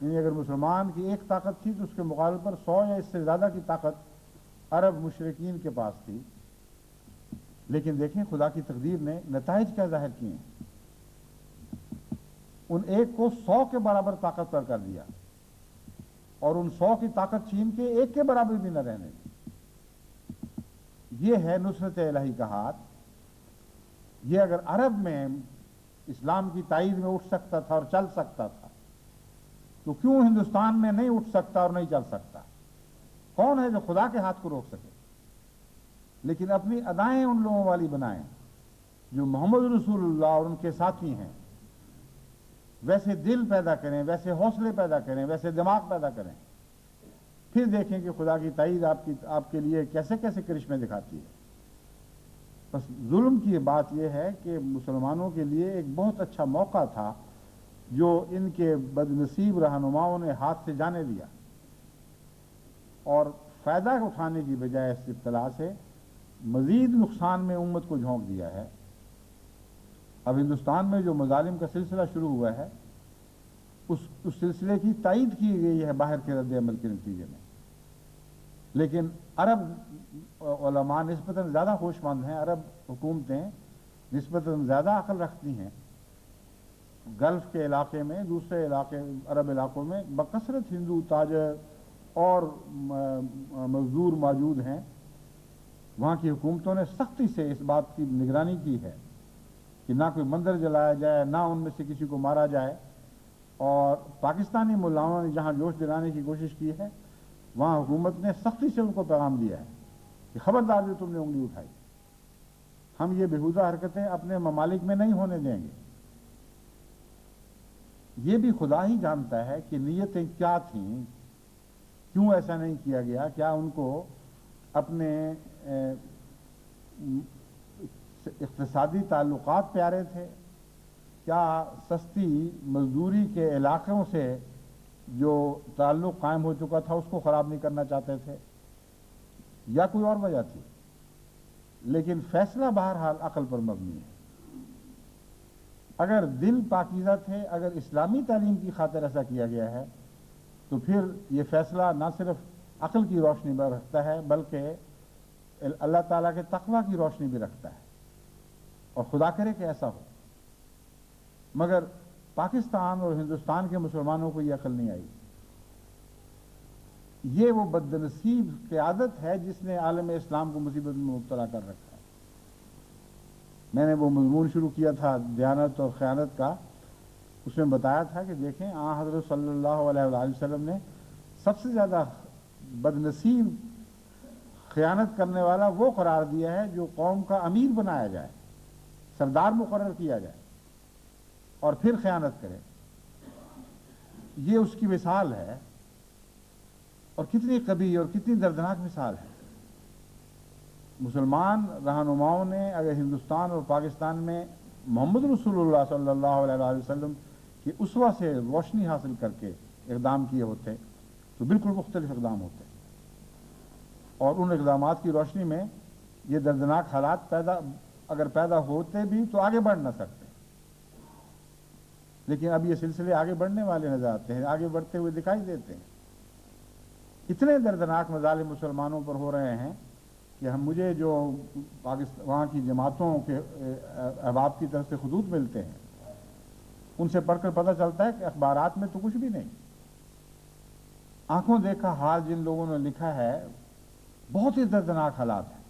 یعنی اگر مسلمان کی 1 طاقت تھی تو اس کے مقابل پر 100 یا اس سے زیادہ کی طاقت عرب مشرکین کے پاس تھی۔ لیکن دیکھیں خدا کی تقدیر نے نتائج کیا ظاہر کیے ہیں، ان 1 کو 100 کے برابر طاقتور کر دیا، اور ان 100 کی طاقت چھین کے 1 کے برابر بھی نہ رہنے دی۔ یہ ہے نصرت الہی کا ہاتھ۔ یہ اگر عرب میں اسلام کی تائید میں اٹھ سکتا تھا اور چل سکتا تھا تو کیوں ہندوستان میں نہیں اٹھ سکتا اور نہیں چل سکتا؟ کون ہے جو خدا کے ہاتھ کو روک سکے؟ لیکن اپنی ادائیں ان لوگوں والی بنائیں جو محمد رسول اللہ اور ان کے ساتھی ہیں، ویسے دل پیدا کریں، ویسے حوصلے پیدا کریں، ویسے دماغ پیدا کریں، پھر دیکھیں کہ خدا کی تائید آپ کے لیے کیسے کیسے کرشمے دکھاتی ہے۔ بس ظلم کی بات یہ ہے کہ مسلمانوں کے لیے ایک بہت اچھا موقع تھا جو ان کے بدنصیب رہنماؤں نے ہاتھ سے جانے دیا، اور فائدہ اٹھانے کی بجائے اس ابتلا سے مزید نقصان میں امت کو جھونک دیا ہے۔ اب ہندوستان میں جو مظالم کا سلسلہ شروع ہوا ہے، اس سلسلے کی تائید کی گئی ہے باہر کے رد عمل کے نتیجے میں، لیکن عرب علماء نسبتاً زیادہ ہوش مند ہیں، عرب حکومتیں نسبتاً زیادہ عقل رکھتی ہیں۔ گلف کے علاقے میں، دوسرے عرب علاقوں میں بکثرت ہندو تاجر اور مزدور موجود ہیں۔ وہاں کی حکومتوں نے سختی سے اس بات کی نگرانی کی ہے کہ نہ کوئی مندر جلایا جائے، نہ ان میں سے کسی کو مارا جائے، اور پاکستانی ملاؤں نے جہاں جوش دلانے کی کوشش کی ہے وہاں حکومت نے سختی سے ان کو پیغام دیا ہے کہ خبردار جو تم نے انگلی اٹھائی، ہم یہ بےہودہ حرکتیں اپنے ممالک میں نہیں ہونے دیں گے۔ یہ بھی خدا ہی جانتا ہے کہ نیتیں کیا تھیں، کیوں ایسا نہیں کیا گیا۔ کیا ان کو اپنے اقتصادی تعلقات پیارے تھے؟ کیا سستی مزدوری کے علاقوں سے جو تعلق قائم ہو چکا تھا اس کو خراب نہیں کرنا چاہتے تھے، یا کوئی اور وجہ تھی؟ لیکن فیصلہ بہرحال عقل پر مبنی ہے۔ اگر دل پاکیزہ تھے، اگر اسلامی تعلیم کی خاطر ایسا کیا گیا ہے تو پھر یہ فیصلہ نہ صرف عقل کی روشنی میں رکھتا ہے بلکہ اللہ تعالیٰ کے تقوی کی روشنی بھی رکھتا ہے، اور خدا کرے کہ ایسا ہو۔ مگر پاکستان اور ہندوستان کے مسلمانوں کو یہ عقل نہیں آئی۔ یہ وہ بدنصیب قیادت ہے جس نے عالم اسلام کو مصیبت میں مبتلا کر رکھا ہے۔ میں نے وہ مضمون شروع کیا تھا دیانت اور خیانت کا، اس میں بتایا تھا کہ دیکھیں حضرت صلی اللہ علیہ وآلہ وسلم نے سب سے زیادہ بدنصیب خیانت کرنے والا وہ قرار دیا ہے جو قوم کا امیر بنایا جائے، سردار مقرر کیا جائے اور پھر خیانت کرے۔ یہ اس کی مثال ہے، اور کتنی قبیح اور کتنی دردناک مثال ہے۔ مسلمان رہنماؤں نے اگر ہندوستان اور پاکستان میں محمد رسول اللہ صلی اللہ علیہ وآلہ وسلم کی اسوہ سے روشنی حاصل کر کے اقدام کیے ہوتے تو بالکل مختلف اقدام ہوتے، اور ان اقدامات کی روشنی میں یہ دردناک حالات اگر پیدا ہوتے بھی تو آگے بڑھ نہ سکتے۔ لیکن اب یہ سلسلے آگے بڑھنے والے نظر آتے ہیں، آگے بڑھتے ہوئے دکھائی دیتے ہیں۔ اتنے دردناک مظالم مسلمانوں پر ہو رہے ہیں کہ مجھے جو وہاں کی جماعتوں کے احباب کی طرف سے خطوط ملتے ہیں ان سے پڑھ کر پتہ چلتا ہے کہ اخبارات میں تو کچھ بھی نہیں، آنکھوں دیکھا حال جن لوگوں نے لکھا ہے بہت ہی دردناک حالات ہیں،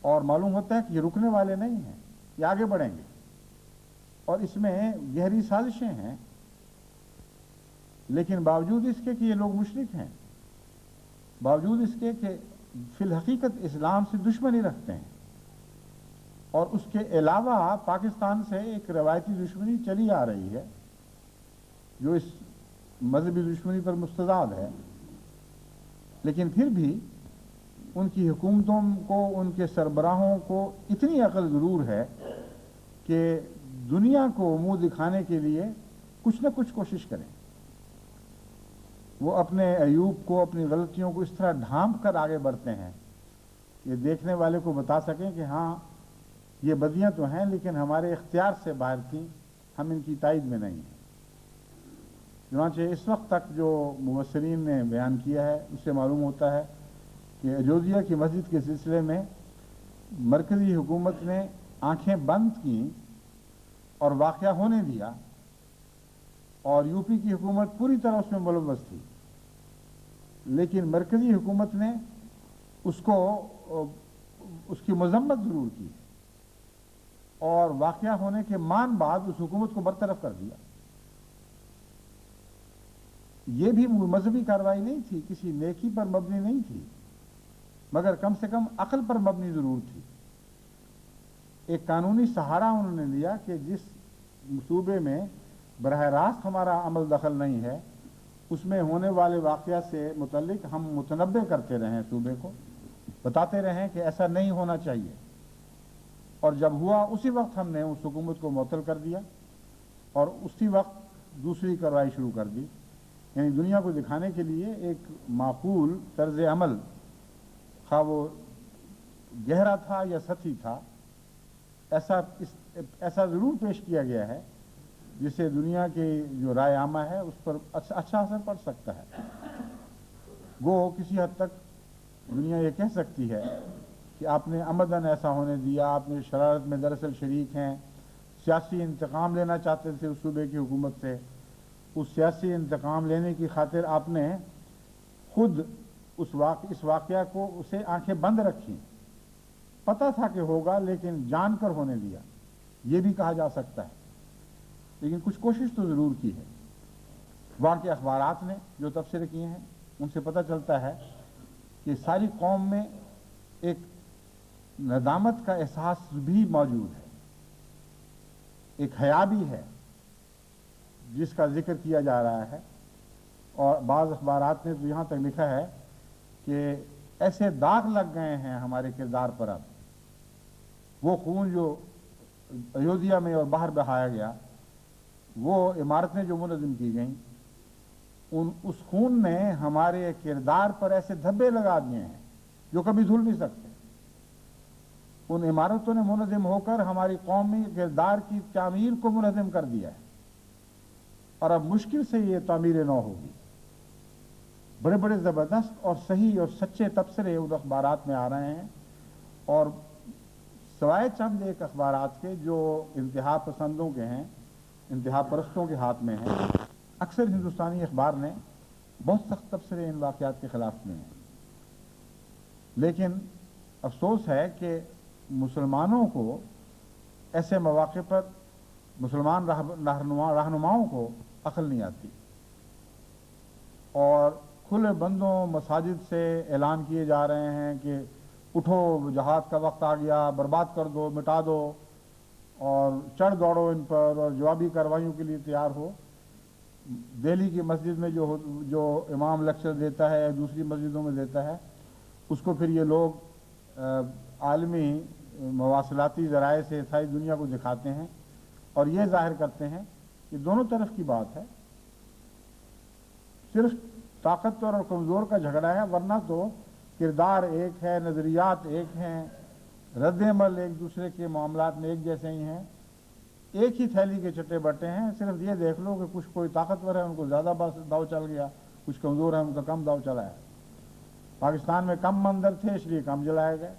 اور معلوم ہوتا ہے کہ یہ رکنے والے نہیں ہیں، یہ آگے بڑھیں گے، اور اس میں گہری سازشیں ہیں۔ لیکن باوجود اس کے کہ یہ لوگ مشرک ہیں، باوجود اس کے کہ فی الحقیقت اسلام سے دشمنی رکھتے ہیں، اور اس کے علاوہ پاکستان سے ایک روایتی دشمنی چلی آ رہی ہے جو اس مذہبی دشمنی پر مستضاد ہے، لیکن پھر بھی ان کی حکومتوں کو، ان کے سربراہوں کو اتنی عقل ضرور ہے کہ دنیا کو منہ دکھانے کے لیے کچھ نہ کچھ کوشش کریں۔ وہ اپنے عیوب کو، اپنی غلطیوں کو اس طرح ڈھانپ کر آگے بڑھتے ہیں کہ دیکھنے والے کو بتا سکیں کہ ہاں یہ بدیاں تو ہیں لیکن ہمارے اختیار سے باہر تھیں، ہم ان کی تائید میں نہیں ہیں۔ چنانچہ اس وقت تک جو مبصرین نے بیان کیا ہے اس سے معلوم ہوتا ہے کہ اجودھیا کی مسجد کے سلسلے میں مرکزی حکومت نے آنکھیں بند کیں اور واقعہ ہونے دیا، اور یو پی کی حکومت پوری طرح اس میں ملوث تھی، لیکن مرکزی حکومت نے اس کی مذمت ضرور کی اور واقعہ ہونے کے مان بعد اس حکومت کو برطرف کر دیا۔ یہ بھی مذہبی کارروائی نہیں تھی، کسی نیکی پر مبنی نہیں تھی، مگر کم سے کم عقل پر مبنی ضرور تھی۔ ایک قانونی سہارا انہوں نے لیا کہ جس صوبے میں براہ راست ہمارا عمل دخل نہیں ہے، اس میں ہونے والے واقعہ سے متعلق ہم متنبع کرتے رہیں، صوبے کو بتاتے رہیں کہ ایسا نہیں ہونا چاہیے، اور جب ہوا اسی وقت ہم نے اس حکومت کو معطل کر دیا اور اسی وقت دوسری کارروائی شروع کر دی۔ یعنی دنیا کو دکھانے کے لیے ایک معقول طرز عمل، خواہ وہ گہرا تھا یا سطحی تھا، ایسا ضرور پیش کیا گیا ہے جس سے دنیا کی جو رائے عامہ ہے اس پر اچھا اثر پڑ سکتا ہے۔ وہ کسی حد تک دنیا یہ کہہ سکتی ہے کہ آپ نے عمدن ایسا ہونے دیا، آپ نے شرارت میں دراصل شریک ہیں، سیاسی انتقام لینا چاہتے تھے اس صوبے کی حکومت سے، اس سیاسی انتقام لینے کی خاطر آپ نے خود اس واقعہ کو اسے آنکھیں بند رکھی، پتہ تھا کہ ہوگا لیکن جان کر ہونے دیا، یہ بھی کہا جا سکتا ہے۔ لیکن کچھ کوشش تو ضرور کی ہے۔ وہاں کے اخبارات نے جو تبصرے کیے ہیں ان سے پتہ چلتا ہے کہ ساری قوم میں ایک ندامت کا احساس بھی موجود ہے، ایک حیا بھی ہے جس کا ذکر کیا جا رہا ہے، اور بعض اخبارات نے تو یہاں تک لکھا ہے کہ ایسے داغ لگ گئے ہیں ہمارے کردار پر، اب وہ خون جو ایودھیا میں اور باہر بہایا گیا، وہ عمارتیں جو منظم کی گئیں، اس خون نے ہمارے کردار پر ایسے دھبے لگا دیے ہیں جو کبھی دھل نہیں سکتے۔ ان عمارتوں نے منظم ہو کر ہماری قومی کردار کی تعمیر کو منظم کر دیا ہے، اور اب مشکل سے یہ تعمیر نو ہوگی۔ بڑے بڑے زبردست اور صحیح اور سچے تبصرے ان اخبارات میں آ رہے ہیں، اور سوائے چند ایک اخبارات کے جو انتہا پسندوں کے ہیں، انتہا پرستوں کے ہاتھ میں ہیں، اکثر ہندوستانی اخبار نے بہت سخت تبصرے ان واقعات کے خلاف میں ہیں۔ لیکن افسوس ہے کہ مسلمانوں کو ایسے مواقع پر، مسلمان رہنماؤں کو عقل نہیں آتی، اور کھلے بندوں مساجد سے اعلان کیے جا رہے ہیں کہ اٹھو، جہاد کا وقت آ گیا، برباد کر دو، مٹا دو، اور چڑھ دوڑو ان پر، اور جوابی کارروائیوں کے لیے تیار ہو۔ دہلی کی مسجد میں جو امام لیکچر دیتا ہے، دوسری مسجدوں میں دیتا ہے، اس کو پھر یہ لوگ عالمی مواصلاتی ذرائع سے ساری دنیا کو دکھاتے ہیں اور یہ ظاہر کرتے ہیں کہ دونوں طرف کی بات ہے، صرف طاقتور اور کمزور کا جھگڑا ہے، ورنہ تو کردار ایک ہے، نظریات ایک ہیں، رد عمل ایک دوسرے کے معاملات میں ایک جیسے ہی ہیں، ایک ہی تھیلی کے چٹے بٹے ہیں۔ صرف یہ دیکھ لو کہ کچھ کوئی طاقتور ہے ان کو زیادہ داؤ چل گیا، کچھ کمزور ہے ان کا کم داؤ چلا ہے۔ پاکستان میں کم مندر تھے اس لیے کم جلائے گئے،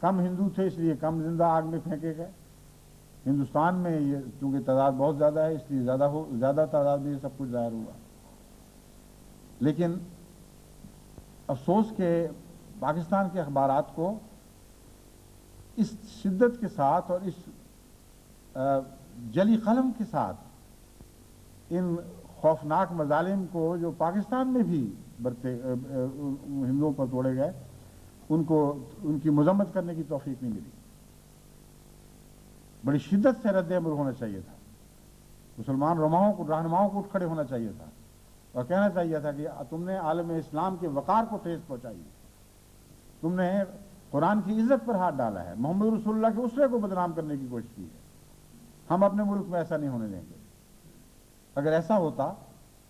کم ہندو تھے اس لیے کم زندہ آگ میں پھینکے گئے۔ ہندوستان میں یہ چونکہ تعداد بہت زیادہ ہے اس لیے زیادہ تعداد میں یہ سب کچھ ظاہر ہوا۔ لیکن افسوس کہ پاکستان کے اخبارات کو اس شدت کے ساتھ اور اس جلی قلم کے ساتھ ان خوفناک مظالم کو جو پاکستان میں بھی ہندوؤں پر توڑے گئے، ان کی مذمت کرنے کی توفیق نہیں ملی۔ بڑی شدت سے رد عمل ہونا چاہیے تھا، مسلمان رہنماؤں کو اٹھ کھڑے ہونا چاہیے تھا، اور کہنا چاہیے تھا کہ تم نے عالم اسلام کے وقار کو ٹھیس پہنچائی ہے، تم نے قرآن کی عزت پر ہاتھ ڈالا ہے، محمد رسول اللہ کے اسوے کو بدنام کرنے کی کوشش کی ہے۔ ہم اپنے ملک میں ایسا نہیں ہونے دیں گے۔ اگر ایسا ہوتا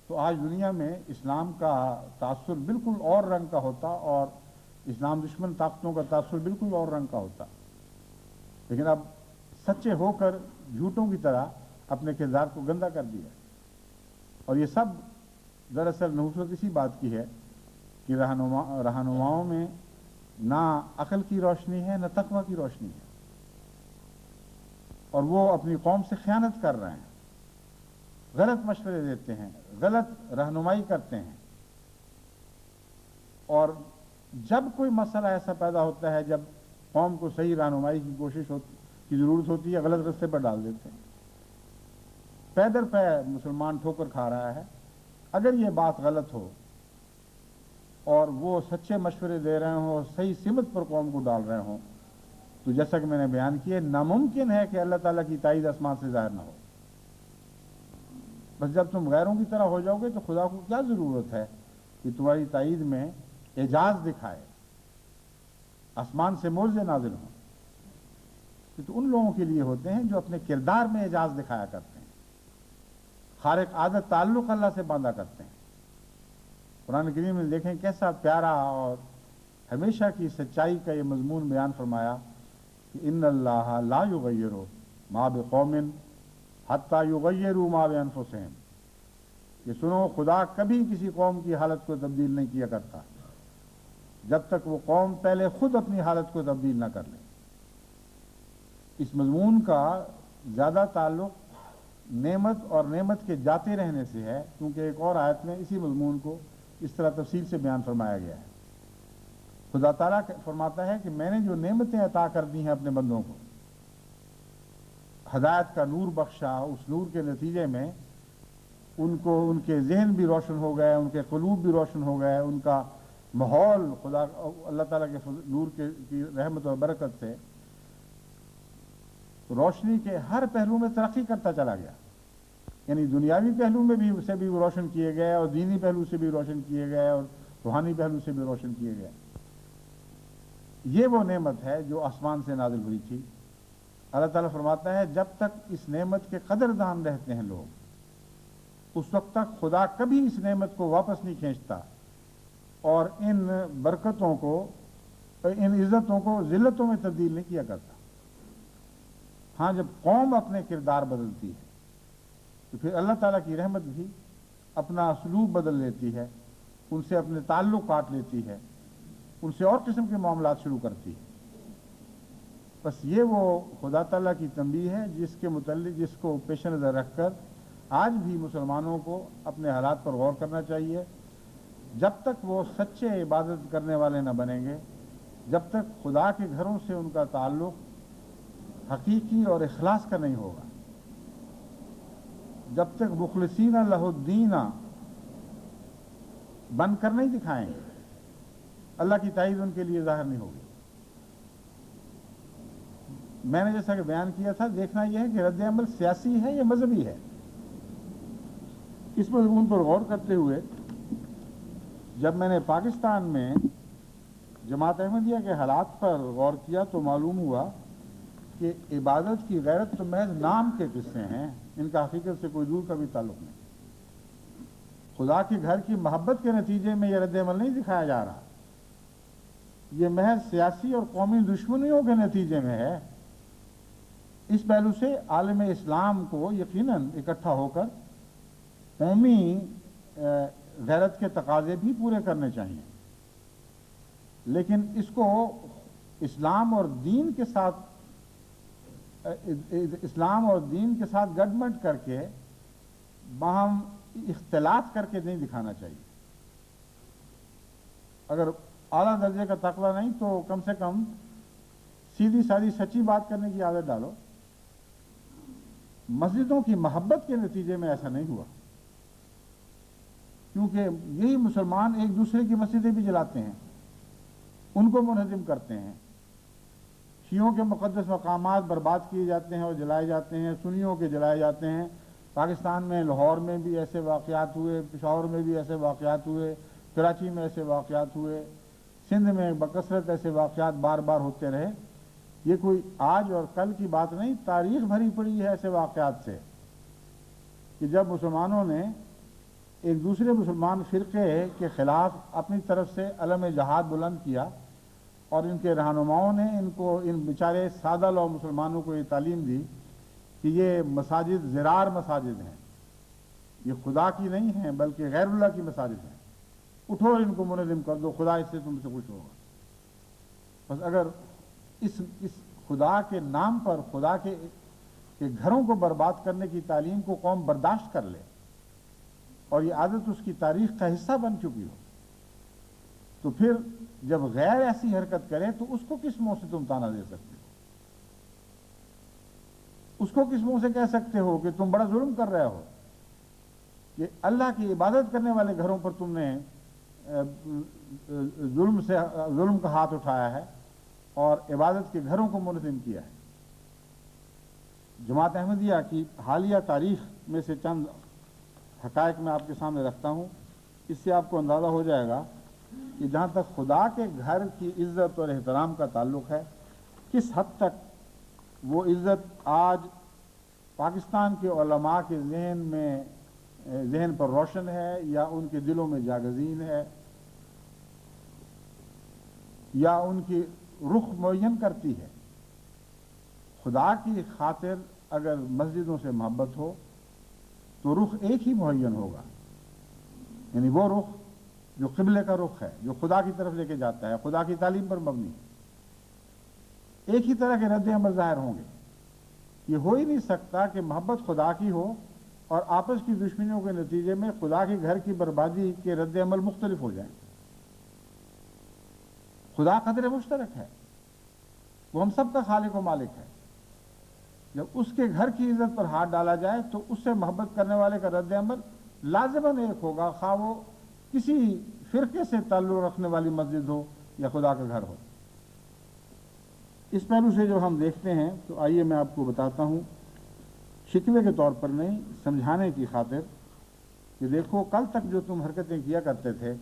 تو آج دنیا میں اسلام کا تاثر بالکل اور رنگ کا ہوتا اور اسلام دشمن طاقتوں کا تاثر بالکل اور رنگ کا ہوتا، لیکن اب سچے ہو کر جھوٹوں کی طرح اپنے کردار کو گندا کر دیا۔ اور یہ سب دراصل نحوست اسی بات کی ہے کہ رہنماؤں میں نہ عقل کی روشنی ہے نہ تقویٰ کی روشنی ہے، اور وہ اپنی قوم سے خیانت کر رہے ہیں، غلط مشورے دیتے ہیں، غلط رہنمائی کرتے ہیں، اور جب کوئی مسئلہ ایسا پیدا ہوتا ہے جب قوم کو صحیح رہنمائی کی کی ضرورت ہوتی ہے، غلط رستے پر ڈال دیتے ہیں۔ پے در پے مسلمان ٹھوکر کھا رہا ہے۔ اگر یہ بات غلط ہو اور وہ سچے مشورے دے رہے ہوں اور صحیح سمت پر قوم کو ڈال رہے ہوں، تو جیسا کہ میں نے بیان کیا، ناممکن ہے کہ اللہ تعالیٰ کی تائید آسمان سے ظاہر نہ ہو۔ بس جب تم غیروں کی طرح ہو جاؤ گے تو خدا کو کیا ضرورت ہے کہ تمہاری تائید میں اعجاز دکھائے، آسمان سے معجزے نازل ہوں۔ یہ تو ان لوگوں کے لیے ہوتے ہیں جو اپنے کردار میں اعجاز دکھایا کرتے ہیں، خارق عادت تعلق اللہ سے باندھا کرتے ہیں۔ قرآن کریم میں دیکھیں کیسا پیارا اور ہمیشہ کی سچائی کا یہ مضمون بیان فرمایا کہ ان اللہ لا یغیر ما بقوم حتی یغیروا ما بانفسہم۔ یہ سنو، خدا کبھی کسی قوم کی حالت کو تبدیل نہیں کیا کرتا جب تک وہ قوم پہلے خود اپنی حالت کو تبدیل نہ کر لے۔ اس مضمون کا زیادہ تعلق نعمت اور نعمت کے جاتے رہنے سے ہے، کیونکہ ایک اور آیت میں اسی مضمون کو اس طرح تفصیل سے بیان فرمایا گیا ہے۔ خدا تعالیٰ فرماتا ہے کہ میں نے جو نعمتیں عطا کر دی ہیں اپنے بندوں کو، ہدایت کا نور بخشا، اس نور کے نتیجے میں ان کو ان کے ذہن بھی روشن ہو گئے، ان کے قلوب بھی روشن ہو گئے، ان کا ماحول خدا اللہ تعالیٰ کے نور کی رحمت اور برکت سے روشنی کے ہر پہلو میں ترقی کرتا چلا گیا۔ یعنی دنیاوی پہلو میں بھی اسے بھی روشن کیے گئے، اور دینی پہلو سے بھی روشن کیے گئے، اور روحانی پہلو سے بھی روشن کیے گئے۔ یہ وہ نعمت ہے جو آسمان سے نازل ہوئی تھی۔ اللہ تعالیٰ فرماتا ہے جب تک اس نعمت کے قدردان رہتے ہیں لوگ، اس وقت تک خدا کبھی اس نعمت کو واپس نہیں کھینچتا اور ان برکتوں کو، ان عزتوں کو ذلتوں میں تبدیل نہیں کیا کرتا۔ ہاں، جب قوم اپنے کردار بدلتی ہے تو پھر اللہ تعالیٰ کی رحمت بھی اپنا اسلوب بدل لیتی ہے، ان سے اپنے تعلق کاٹ لیتی ہے، ان سے اور قسم کے معاملات شروع کرتی ہے۔ بس یہ وہ خدا تعالیٰ کی تنبیہ ہے جس کے متعلق، جس کو پیش نظر رکھ کر آج بھی مسلمانوں کو اپنے حالات پر غور کرنا چاہیے۔ جب تک وہ سچے عبادت کرنے والے نہ بنیں گے، جب تک خدا کے گھروں سے ان کا تعلق حقیقی اور اخلاص کا نہیں ہوگا، جب تک مخلصین لہ الدین بن کر نہیں دکھائیں گے، اللہ کی تائید ان کے لیے ظاہر نہیں ہوگی۔ میں نے جیسا کہ بیان کیا تھا، دیکھنا یہ ہے کہ رد عمل سیاسی ہے یا مذہبی ہے۔ اس مضمون پر غور کرتے ہوئے جب میں نے پاکستان میں جماعت احمدیہ کے حالات پر غور کیا تو معلوم ہوا کہ عبادت کی غیرت تو محض نام کے قصے ہیں، ان کا حقیقت سے کوئی دور کا بھی تعلق نہیں۔ خدا کے گھر کی محبت کے نتیجے میں یہ رد عمل نہیں دکھایا جا رہا، یہ محض سیاسی اور قومی دشمنیوں کے نتیجے میں ہے۔ اس پہلو سے عالم اسلام کو یقیناً اکٹھا ہو کر قومی غیرت کے تقاضے بھی پورے کرنے چاہیے، لیکن اس کو اسلام اور دین کے ساتھ گڈمنٹ کر کے باہم اختلاط کر کے نہیں دکھانا چاہیے۔ اگر اعلیٰ درجے کا تقویٰ نہیں تو کم سے کم سیدھی سادھی سچی بات کرنے کی عادت ڈالو۔ مسجدوں کی محبت کے نتیجے میں ایسا نہیں ہوا، کیونکہ یہی مسلمان ایک دوسرے کی مسجدیں بھی جلاتے ہیں، ان کو منہدم کرتے ہیں، شیعوں کے مقدس مقامات برباد کیے جاتے ہیں اور جلائے جاتے ہیں، سنیوں کے جلائے جاتے ہیں، پاکستان میں لاہور میں بھی ایسے واقعات ہوئے، پشاور میں بھی ایسے واقعات ہوئے، کراچی میں ایسے واقعات ہوئے، سندھ میں بکثرت ایسے واقعات بار بار ہوتے رہے۔ یہ کوئی آج اور کل کی بات نہیں، تاریخ بھری پڑی ہے ایسے واقعات سے کہ جب مسلمانوں نے ایک دوسرے مسلمان فرقے کے خلاف اپنی طرف سے علم جہاد بلند کیا اور ان کے رہنماؤں نے ان بیچارے سادہ لو مسلمانوں کو یہ تعلیم دی کہ یہ مساجد زرار مساجد ہیں، یہ خدا کی نہیں ہیں بلکہ غیر اللہ کی مساجد ہیں، اٹھو ان کو منظم کر دو، خدا اس سے تم سے خوش ہوگا۔ بس اگر اس خدا کے نام پر خدا کے گھروں کو برباد کرنے کی تعلیم کو قوم برداشت کر لے اور یہ عادت اس کی تاریخ کا حصہ بن چکی ہو، تو پھر جب غیر ایسی حرکت کرے تو اس کو کس منہ سے تم تانا دے سکتے ہو؟ اس کو کس منہ سے کہہ سکتے ہو کہ تم بڑا ظلم کر رہے ہو کہ اللہ کی عبادت کرنے والے گھروں پر تم نے ظلم کا ہاتھ اٹھایا ہے اور عبادت کے گھروں کو منظم کیا ہے۔ جماعت احمدیہ کی حالیہ تاریخ میں سے چند حقائق میں آپ کے سامنے رکھتا ہوں، اس سے آپ کو اندازہ ہو جائے گا کہ جہاں تک خدا کے گھر کی عزت اور احترام کا تعلق ہے، کس حد تک وہ عزت آج پاکستان کے علماء کے ذہن پر روشن ہے یا ان کے دلوں میں جاگزین ہے یا ان کی رخ معین کرتی ہے۔ خدا کی خاطر اگر مسجدوں سے محبت ہو تو رخ ایک ہی معین ہوگا، یعنی وہ رخ جو قبلے کا رخ ہے، جو خدا کی طرف لے کے جاتا ہے، خدا کی تعلیم پر مبنی، ایک ہی طرح کے رد عمل ظاہر ہوں گے۔ یہ ہو ہی نہیں سکتا کہ محبت خدا کی ہو اور آپس کی دشمنیوں کے نتیجے میں خدا کے گھر کی بربادی کے رد عمل مختلف ہو جائیں۔ خدا قدر مشترک ہے، وہ ہم سب کا خالق و مالک ہے۔ جب اس کے گھر کی عزت پر ہاتھ ڈالا جائے تو اس سے محبت کرنے والے کا رد عمل لازماً ایک ہوگا، خواہ وہ کسی فرقے سے تعلق رکھنے والی مسجد ہو یا خدا کا گھر ہو۔ اس پہلو سے جو ہم دیکھتے ہیں تو آئیے میں آپ کو بتاتا ہوں، شکوے کے طور پر نہیں، سمجھانے کی خاطر کہ دیکھو کل تک جو تم حرکتیں کیا کرتے تھے،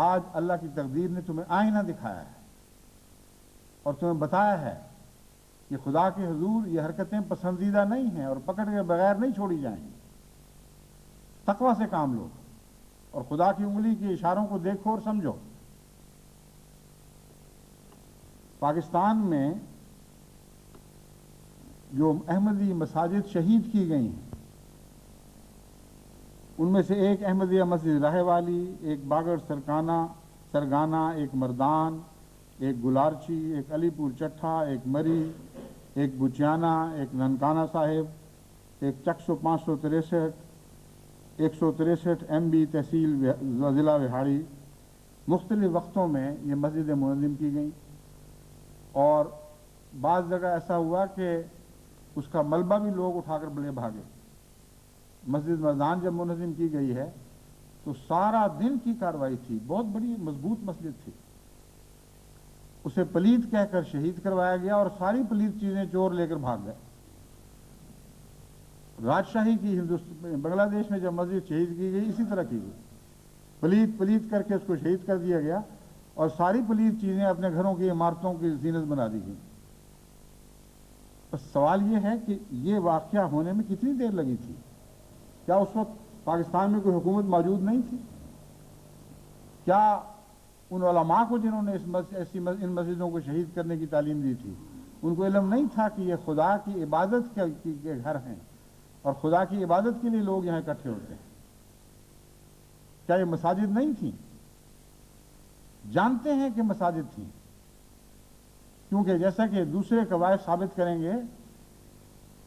آج اللہ کی تقدیر نے تمہیں آئینہ دکھایا ہے اور تمہیں بتایا ہے کہ خدا کے حضور یہ حرکتیں پسندیدہ نہیں ہیں اور پکڑ کے بغیر نہیں چھوڑی جائیں گی۔ تقویٰ سے کام لو اور خدا کی انگلی کے اشاروں کو دیکھو اور سمجھو۔ پاکستان میں جو احمدی مساجد شہید کی گئی ہیں، ان میں سے ایک احمدیہ مسجد راہے والی، ایک باگڑ سرگانہ، ایک مردان، ایک گلارچی، ایک علی پور چٹھا، ایک مری، ایک بچیانہ، ایک ننکانہ صاحب، ایک چکسو 563، 163 MB تحصیل ضلع وہاڑی، مختلف وقتوں میں یہ مسجدیں منظم کی گئیں اور بعض جگہ ایسا ہوا کہ اس کا ملبہ بھی لوگ اٹھا کر بڑے بھاگے۔ مسجد مردان جب منظم کی گئی ہے تو سارا دن کی کارروائی تھی، بہت بڑی مضبوط مسجد تھی، اسے پلید کہہ کر شہید کروایا گیا اور ساری پلید چیزیں چور لے کر بھاگ گئے۔ راجشاہی کی بنگلہ دیش میں جب مسجد شہید کی گئی اسی طرح کی گئی، پلید کر کے اس کو شہید کر دیا گیا اور ساری پلید چیزیں اپنے گھروں کی عمارتوں کی زینت بنا دی گئی۔ بس سوال یہ ہے کہ یہ واقعہ ہونے میں کتنی دیر لگی تھی؟ کیا اس وقت پاکستان میں کوئی حکومت موجود نہیں تھی؟ کیا ان علماء کو جنہوں نے ان مسجدوں کو شہید کرنے کی تعلیم دی تھی، ان کو علم نہیں تھا کہ یہ خدا کی عبادت کے گھر ہیں اور خدا کی عبادت کے لیے لوگ یہاں اکٹھے ہوتے ہیں؟ کیا یہ مساجد نہیں تھیں؟ جانتے ہیں کہ مساجد تھیں، کیونکہ جیسا کہ دوسرے قواعد ثابت کریں گے،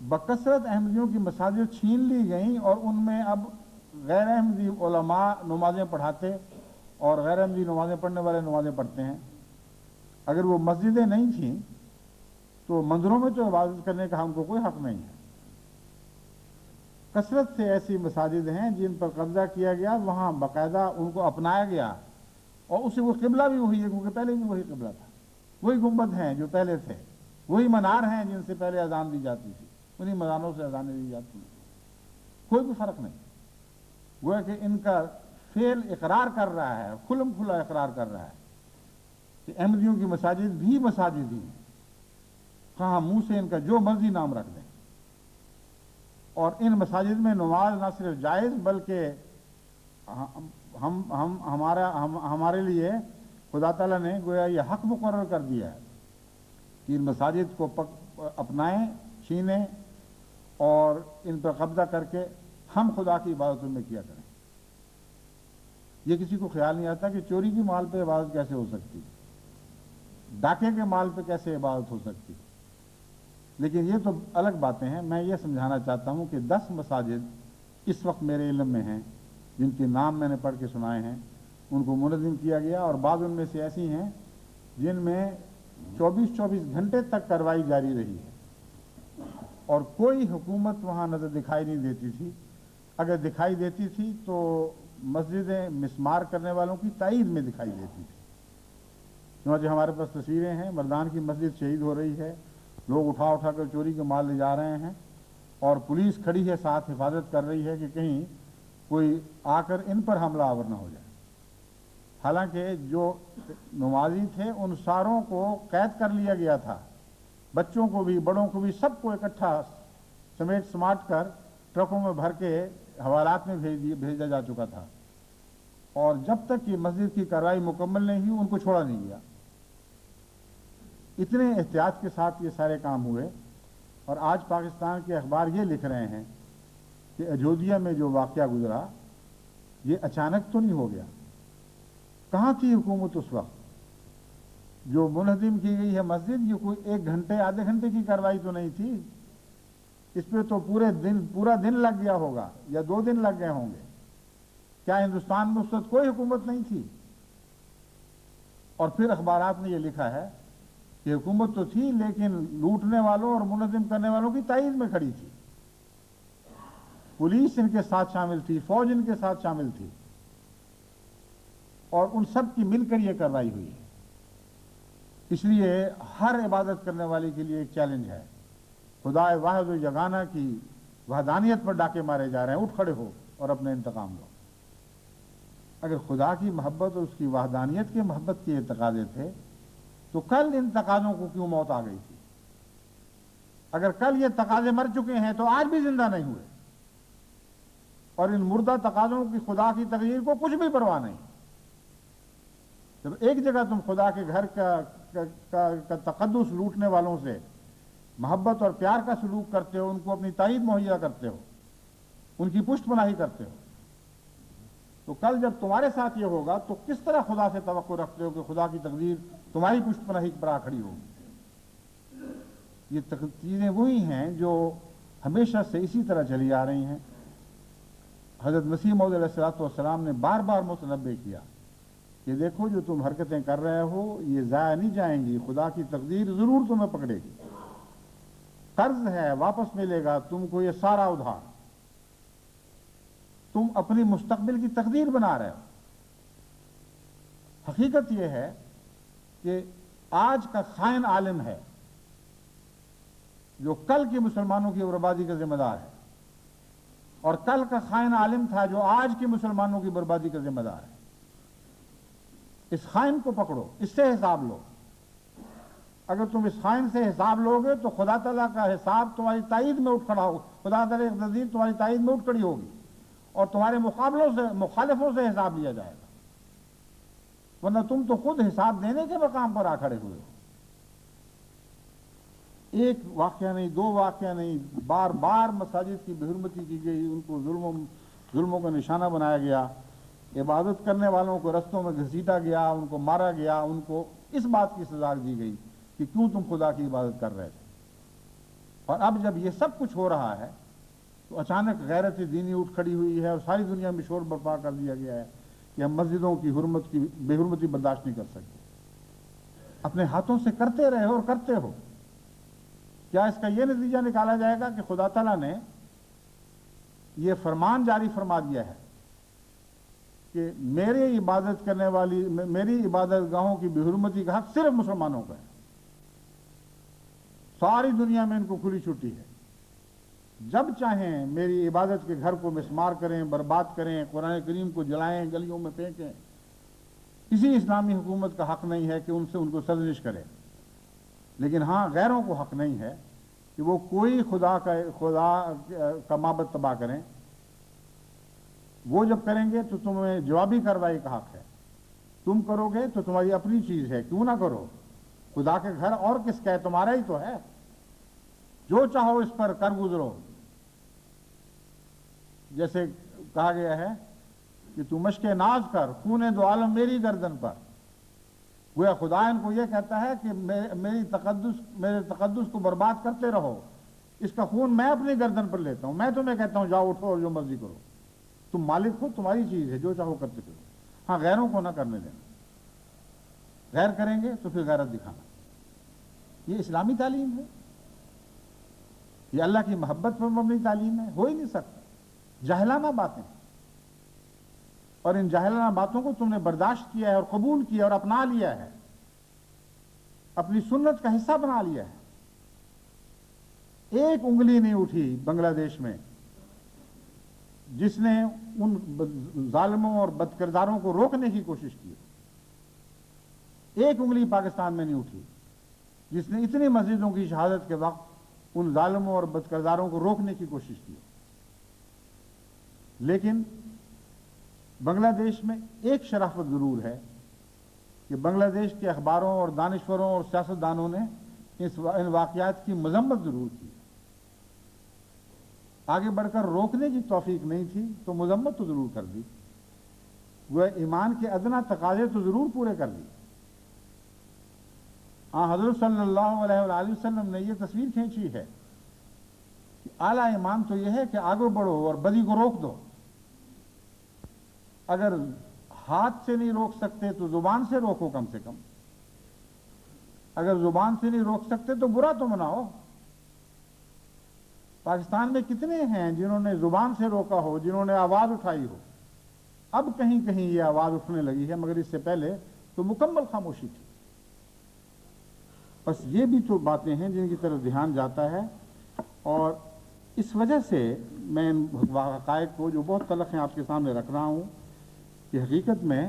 بکثرت احمدیوں کی مساجد چھین لی گئیں اور ان میں اب غیر احمدی علماء نمازیں پڑھاتے اور غیر احمدی نمازیں پڑھنے والے نمازیں پڑھتے ہیں۔ اگر وہ مسجدیں نہیں تھیں تو مندروں میں تو عبادت کرنے کا ہم کو کوئی حق نہیں ہے۔ کثرت سے ایسی مساجد ہیں جن پر قبضہ کیا گیا، وہاں باقاعدہ ان کو اپنایا گیا اور اسے وہ قبلہ بھی وہی ہے، کیونکہ پہلے بھی وہی قبلہ تھا، وہی گنبد ہیں جو پہلے تھے، وہی منار ہیں جن سے پہلے اذان دی جاتی تھی، انہی مناروں سے اذانیں دی جاتی ہیں۔ کوئی بھی فرق نہیں. گویا کہ ان کا فعل اقرار کر رہا ہے, کھلم کھلا اقرار کر رہا ہے کہ احمدیوں کی مساجد بھی مساجد ہی ہیں, کہاں منہ سے ان کا جو مرضی نام رکھ دیں. اور ان مساجد میں نماز نہ صرف جائز بلکہ ہمارے لیے خدا تعالیٰ نے گویا یہ حق مقرر کر دیا ہے کہ ان مساجد کو اپنائیں, چھینیں اور ان پر قبضہ کر کے ہم خدا کی عبادت ان میں کیا کریں. یہ کسی کو خیال نہیں آتا کہ چوری کی مال پہ عبادت کیسے ہو سکتی, ڈاکے کے مال پہ کیسے عبادت ہو سکتی. لیکن یہ تو الگ باتیں ہیں. میں یہ سمجھانا چاہتا ہوں کہ 10 مساجد اس وقت میرے علم میں ہیں جن کے نام میں نے پڑھ کے سنائے ہیں, ان کو منظم کیا گیا, اور بعض ان میں سے ایسی ہیں جن میں 24 گھنٹے تک کارروائی جاری رہی ہے اور کوئی حکومت وہاں نظر دکھائی نہیں دیتی تھی. اگر دکھائی دیتی تھی تو مسجدیں مسمار کرنے والوں کی تائید میں دکھائی دیتی تھی. چنانچہ ہمارے پاس تصویریں ہیں, مردان کی مسجد شہید ہو رہی ہے, لوگ اٹھا اٹھا کر چوری کے مال لے جا رہے ہیں اور پولیس کھڑی ہے ساتھ حفاظت کر رہی ہے کہ کہیں کوئی آ کر ان پر حملہ آور نہ ہو جائے. حالانکہ جو نمازی تھے ان ساروں کو قید کر لیا گیا تھا, بچوں کو بھی بڑوں کو بھی سب کو اکٹھا سمیٹ سماٹ کر ٹرکوں میں بھر کے حوالات میں بھیجا جا چکا تھا, اور جب تک کہ مسجد کی کارروائی مکمل نہیں ہوئی ان کو چھوڑا نہیں گیا. اتنے احتیاط کے ساتھ یہ سارے کام ہوئے. اور آج پاکستان کے اخبار یہ لکھ رہے ہیں کہ اجودھیا میں جو واقعہ گزرا یہ اچانک تو نہیں ہو گیا. کہاں تھی حکومت اس وقت؟ جو منہدم کی گئی ہے مسجد, یہ کوئی 1 گھنٹے آدھے گھنٹے کی کارروائی تو نہیں تھی. اس پہ تو پورا دن لگ گیا ہوگا یا 2 دن لگ گئے ہوں گے. کیا ہندوستان میں اس وقت کوئی حکومت نہیں تھی؟ اور پھر اخبارات نے یہ لکھا ہے کہ حکومت تو تھی لیکن لوٹنے والوں اور منظم کرنے والوں کی تائید میں کھڑی تھی. پولیس ان کے ساتھ شامل تھی, فوج ان کے ساتھ شامل تھی, اور ان سب کی مل کر یہ کارروائی ہوئی ہے. اس لیے ہر عبادت کرنے والے کے لیے ایک چیلنج ہے. خدا واحد و یگانہ کی وحدانیت پر ڈاکے مارے جا رہے ہیں, اٹھ کھڑے ہو اور اپنے انتقام لو. اگر خدا کی محبت اور اس کی وحدانیت کی محبت کے تقاضے تھے تو کل ان تقاضوں کو کیوں موت آ گئی تھی؟ اگر کل یہ تقاضے مر چکے ہیں تو آج بھی زندہ نہیں ہوئے, اور ان مردہ تقاضوں کی خدا کی تقدیر کو کچھ بھی پرواہ نہیں. جب ایک جگہ تم خدا کے گھر کا تقدس لوٹنے والوں سے محبت اور پیار کا سلوک کرتے ہو, ان کو اپنی تائید مہیا کرتے ہو, ان کی پشت پناہی کرتے ہو, تو کل جب تمہارے ساتھ یہ ہوگا تو کس طرح خدا سے توقع رکھتے ہو کہ خدا کی تقدیر تمہاری پشت پناہی پر آ کھڑی ہوگی؟ یہ چیزیں وہی ہیں جو ہمیشہ سے اسی طرح چلی آ رہی ہیں. حضرت مسیح موعود علیہ الصلوۃ والسلام نے بار بار متنبہ کیا کہ دیکھو جو تم حرکتیں کر رہے ہو یہ ضائع نہیں جائیں گی, خدا کی تقدیر ضرور تمہیں پکڑے گی. قرض ہے, واپس ملے گا تم کو یہ سارا ادھار. تم اپنی مستقبل کی تقدیر بنا رہے ہو. حقیقت یہ ہے کہ آج کا خائن عالم ہے جو کل کے مسلمانوں کی بربادی کا ذمہ دار ہے, اور کل کا خائن عالم تھا جو آج کے مسلمانوں کی بربادی کا ذمہ دار ہے. اس خائن کو پکڑو, اس سے حساب لو. اگر تم اس خائن سے حساب لو گے تو خدا تعالیٰ کا حساب تمہاری تائید میں اٹھ کھڑا ہو, خدا تعالیٰ کی تقدیر تمہاری تائید میں اٹھ کھڑی ہوگی, اور تمہارے مخالفوں سے حساب لیا جائے گا. ورنہ تم تو خود حساب دینے کے مقام پر آ کھڑے ہوئے ہو. ایک واقعہ نہیں, 2 واقعہ نہیں, بار بار مساجد کی بے حرمتی کی گئی, ان کو ظلموں کا نشانہ بنایا گیا, عبادت کرنے والوں کو رستوں میں گھسیٹا گیا, ان کو مارا گیا, ان کو اس بات کی سزا دی گئی کہ کیوں تم خدا کی عبادت کر رہے تھے. اور اب جب یہ سب کچھ ہو رہا ہے تو اچانک غیرت دینی اٹھ کھڑی ہوئی ہے اور ساری دنیا میں شور برپا کر دیا گیا ہے کہ ہم مسجدوں کی بے حرمتی برداشت نہیں کر سکتے. اپنے ہاتھوں سے کرتے رہے اور کرتے ہو. کیا اس کا یہ نتیجہ نکالا جائے گا کہ خدا تعالیٰ نے یہ فرمان جاری فرما دیا ہے کہ میری عبادت گاہوں کی بے حرمتی کا حق صرف مسلمانوں کا ہے, ساری دنیا میں ان کو کھلی چھٹی ہے. جب چاہیں میری عبادت کے گھر کو مسمار کریں، برباد کریں، قرآن کریم کو جلائیں، گلیوں میں پھینکیں، کسی اسلامی حکومت کا حق نہیں ہے کہ ان کو سرزنش کرے. لیکن ہاں غیروں کو حق نہیں ہے کہ وہ کوئی خدا کا معبد تباہ کریں. وہ جب کریں گے تو تمہیں جوابی کارروائی کا حق ہے. تم کرو گے تو تمہاری اپنی چیز ہے، کیوں نہ کرو. خدا کے گھر اور کس کا ہے؟ تمہارا ہی تو ہے. جو چاہو اس پر کر گزرو. جیسے کہا گیا ہے کہ تو مشق ناز کر، خون دو عالم میری گردن پر. گویا خدا ان کو یہ کہتا ہے کہ میرے تقدس کو برباد کرتے رہو، اس کا خون میں اپنی گردن پر لیتا ہوں. میں تمہیں کہتا ہوں جاؤ اٹھو اور جو مرضی کرو. تم مالک ہو، تمہاری چیز ہے، جو چاہو کرتے کرو. ہاں غیروں کو نہ کرنے دینا. غیر کریں گے تو پھر غیرت دکھانا. یہ اسلامی تعلیم ہے؟ یہ اللہ کی محبت پر مبنی تعلیم ہے؟ ہو ہی نہیں سکتا. جاہلانہ باتیں، اور ان جاہلانہ باتوں کو تم نے برداشت کیا ہے اور قبول کیا اور اپنا لیا ہے، اپنی سنت کا حصہ بنا لیا ہے. ایک انگلی نہیں اٹھی بنگلہ دیش میں جس نے ان ظالموں اور بد کرداروں کو روکنے کی کوشش کی. ایک انگلی پاکستان میں نہیں اٹھی جس نے اتنی مسجدوں کی شہادت کے وقت ان ظالموں اور بد کرداروں کو روکنے کی کوشش کی. لیکن بنگلہ دیش میں ایک شرافت ضرور ہے کہ بنگلہ دیش کے اخباروں اور دانشوروں اور سیاستدانوں نے ان واقعات کی مذمت ضرور کی. آگے بڑھ کر روکنے کی توفیق نہیں تھی تو مذمت تو ضرور کر دی. وہ ایمان کے ادنا تقاضے تو ضرور پورے کر دی. حضرت صلی اللہ علیہ وآلہ وسلم نے یہ تصویر کھینچی ہے کہ اعلیٰ ایمان تو یہ ہے کہ آگے بڑھو اور بدی کو روک دو. اگر ہاتھ سے نہیں روک سکتے تو زبان سے روکو. کم سے کم اگر زبان سے نہیں روک سکتے تو برا تو مناؤ. پاکستان میں کتنے ہیں جنہوں نے زبان سے روکا ہو، جنہوں نے آواز اٹھائی ہو. اب کہیں کہیں یہ آواز اٹھنے لگی ہے، مگر اس سے پہلے تو مکمل خاموشی تھی. بس یہ بھی تو باتیں ہیں جن کی طرف دھیان جاتا ہے. اور اس وجہ سے میں ان حقائق کو جو بہت تلخ ہیں آپ کے سامنے رکھ رہا ہوں کہ حقیقت میں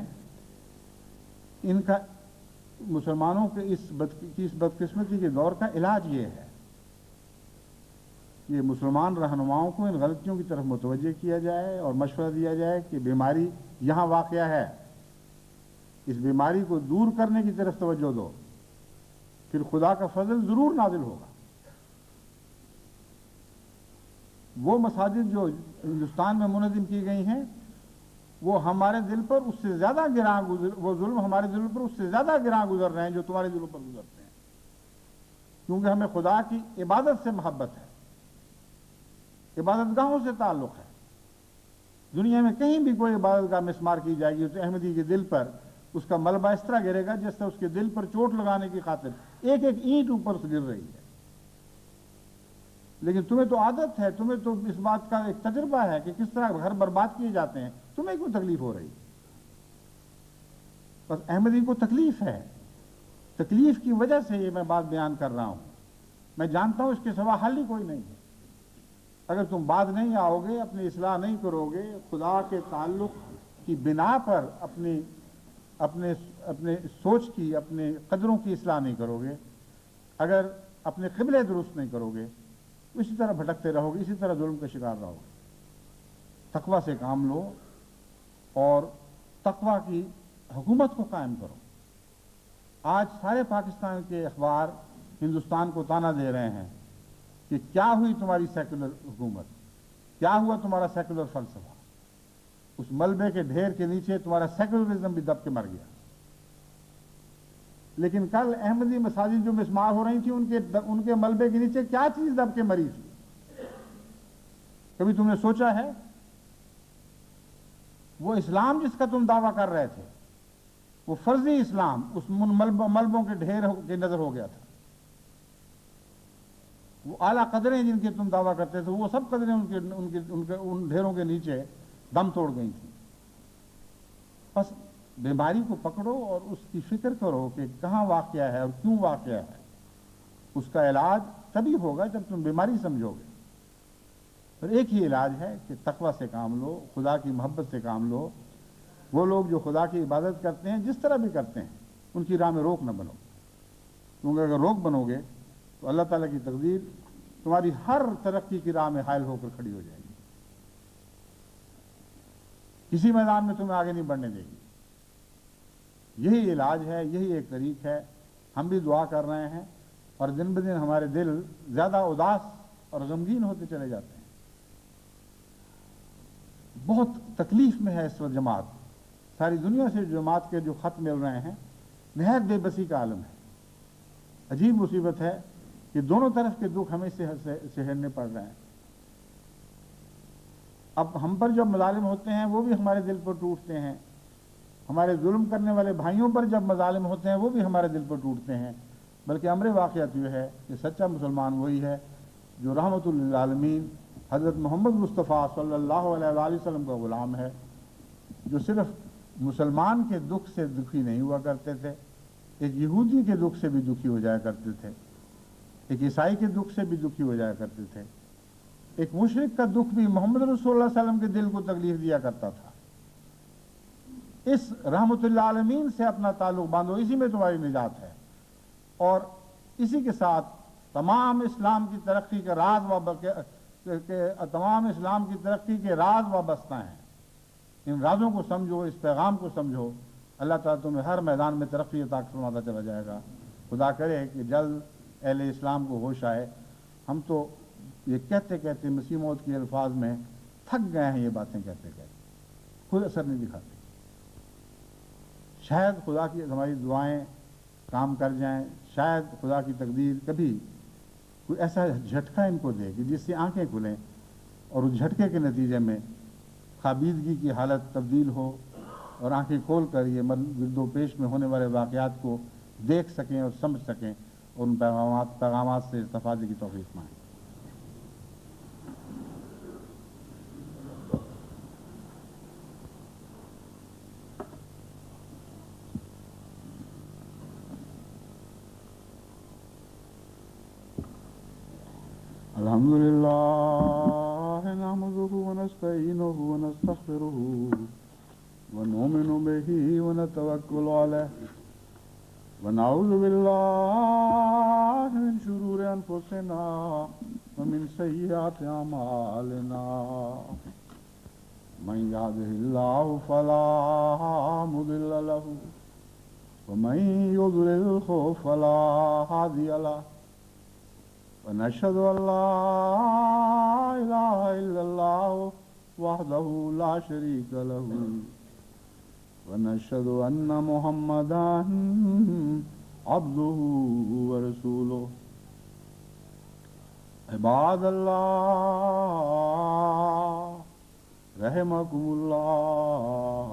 ان کا مسلمانوں کے اس بدقسمتی کے دور کا علاج یہ ہے. یہ مسلمان رہنماؤں کو ان غلطیوں کی طرف متوجہ کیا جائے اور مشورہ دیا جائے کہ بیماری یہاں واقع ہے، اس بیماری کو دور کرنے کی طرف توجہ دو، پھر خدا کا فضل ضرور نازل ہوگا. وہ مساجد جو ہندوستان میں منظم کی گئی ہیں وہ ہمارے دل پر اس سے زیادہ وہ ظلم ہمارے دل پر اس سے زیادہ گراں گزر رہے ہیں جو تمہارے دلوں پر گزرتے ہیں. کیونکہ ہمیں خدا کی عبادت سے محبت ہے، عبادت گاہوں سے تعلق ہے. دنیا میں کہیں بھی کوئی عبادت گاہ مسمار کی جائے گی تو احمدی کے دل پر اس کا ملبہ اس طرح گرے گا جس سے اس کے دل پر چوٹ لگانے کی خاطر ایک ایک اینٹ اوپر سے گر رہی ہے. لیکن تمہیں تو عادت ہے، تمہیں تو اس بات کا ایک تجربہ ہے کہ کس طرح گھر برباد کیے جاتے ہیں. تمہیں کیوں تکلیف ہو رہی؟ بس احمدی کو تکلیف ہے. تکلیف کی وجہ سے یہ میں بات بیان کر رہا ہوں. میں جانتا ہوں اس کے سوا حل ہی کوئی نہیں ہے. اگر تم بعد نہیں آؤ گے، اپنی اصلاح نہیں کرو گے، خدا کے تعلق کی بنا پر اپنے سوچ کی، اپنے قدروں کی اصلاح نہیں کرو گے، اگر اپنے قبلے درست نہیں کرو گے، اسی طرح بھٹکتے رہو گے، اسی طرح ظلم کا شکار رہو گے. تقویٰ سے کام لو اور تقویٰ کی حکومت کو قائم کرو. آج سارے پاکستان کے اخبار ہندوستان کو تانا دے رہے ہیں کہ کیا ہوئی تمہاری سیکولر حکومت، کیا ہوا تمہارا سیکولر فلسفہ. اس ملبے کے ڈھیر کے نیچے تمہارا سیکولرزم بھی دب کے مر گیا. لیکن کل احمدی مساجد جو مسمار ہو رہی تھی ان کے ملبے کے نیچے کیا چیز دب کے مری تھی؟ کبھی تم نے سوچا ہے؟ وہ اسلام جس کا تم دعویٰ کر رہے تھے، وہ فرضی اسلام اس ملبوں کے ڈھیر کے نظر ہو گیا تھا. وہ اعلیٰ قدریں جن کے تم دعویٰ کرتے تھے، وہ سب قدریں ان ڈھیروں کے نیچے دم توڑ گئی تھیں. بس بیماری کو پکڑو اور اس کی فکر کرو کہ کہاں واقعہ ہے اور کیوں واقعہ ہے. اس کا علاج تبھی ہوگا جب تم بیماری سمجھو گے. اور ایک ہی علاج ہے کہ تقوی سے کام لو، خدا کی محبت سے کام لو. وہ لوگ جو خدا کی عبادت کرتے ہیں جس طرح بھی کرتے ہیں ان کی راہ میں روک نہ بنو، کیونکہ اگر روک بنو گے تو اللہ تعالیٰ کی تقدیر تمہاری ہر ترقی کی راہ میں حائل ہو کر کھڑی ہو جائے گی، کسی میدان میں تمہیں آگے نہیں بڑھنے دے گی. یہی علاج ہے، یہی ایک طریق ہے. ہم بھی دعا کر رہے ہیں اور دن بدن ہمارے دل زیادہ اداس اور غمگین ہوتے چلے جاتے ہیں. بہت تکلیف میں ہے اس وقت جماعت. ساری دنیا سے جماعت کے جو خط مل رہے ہیں نہایت بے بسی کا عالم ہے. عجیب مصیبت ہے کہ دونوں طرف کے دکھ ہمیں سہرنے پڑ رہے ہیں. اب ہم پر جب مظالم ہوتے ہیں وہ بھی ہمارے دل پر ٹوٹتے ہیں، ہمارے ظلم کرنے والے بھائیوں پر جب مظالم ہوتے ہیں وہ بھی ہمارے دل پر ٹوٹتے ہیں. بلکہ امر واقعات یہ ہے کہ سچا مسلمان وہی ہے جو رحمت للعالمین حضرت محمد مصطفیٰ صلی اللہ علیہ وآلہ وسلم کا غلام ہے، جو صرف مسلمان کے دکھ سے دکھی نہیں ہوا کرتے تھے، ایک یہودی کے دکھ سے بھی دکھی ہو جایا کرتے تھے، ایک عیسائی کے دکھ سے بھی دکھی ہو جایا کرتے تھے، ایک مشرک کا دکھ بھی محمد رسول اللہ صلی اللہ علیہ وسلم کے دل کو تکلیف دیا کرتا تھا. اس رحمت للعالمین سے اپنا تعلق باندھو، اسی میں تمہاری نجات ہے. اور اسی کے ساتھ تمام اسلام کی ترقی کے تمام اسلام کی ترقی کے راز وابستہ ہیں. ان رازوں کو سمجھو، اس پیغام کو سمجھو، اللہ تعالیٰ تمہیں ہر میدان میں ترقی عطا فرماتا چلا جائے گا. خدا کرے کہ جلد اہل اسلام کو ہوش آئے. ہم تو یہ کہتے کہتے مسیح موعود کے الفاظ میں تھک گئے ہیں، یہ باتیں کہتے کہتے کوئی اثر نہیں دکھاتے. شاید خدا کی ہماری دعائیں کام کر جائیں، شاید خدا کی تقدیر کبھی کوئی ایسا جھٹکا ان کو دے کہ جس سے آنکھیں کھلیں اور اس جھٹکے کے نتیجے میں خابیدگی کی حالت تبدیل ہو اور آنکھیں کھول کر یہ گرد و پیش میں ہونے والے واقعات کو دیکھ سکیں اور سمجھ سکیں اور ان پیغامات سے استفادے کی توفیق پائیں. الحمد لله نحمده ونستعينه ونستغفره ونؤمن به ونتوكل عليه ونعوذ بالله من شرور أنفسنا ومن سيئات أعمالنا. من يهده الله فلا مضل له ومن يضلله فلا هادي له. ونشهد أن لا إله إلا الله وحده لا شريك له ونشهد أن محمدا عبده ورسوله. عباد الله رحمكم الله،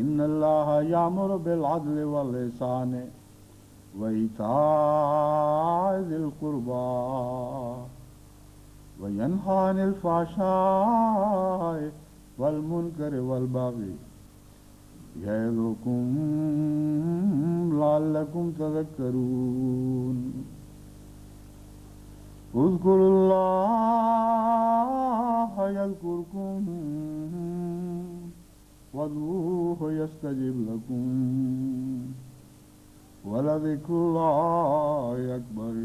إن الله يأمر بالعدل والإحسان وإيتاء ذي القربى وينهى عن الفحشاء والمنكر والبغي يعظكم لعلكم تذكرون. اذكروا الله يذكركم وادعوه يستجب لكم ولذكر الله أكبر.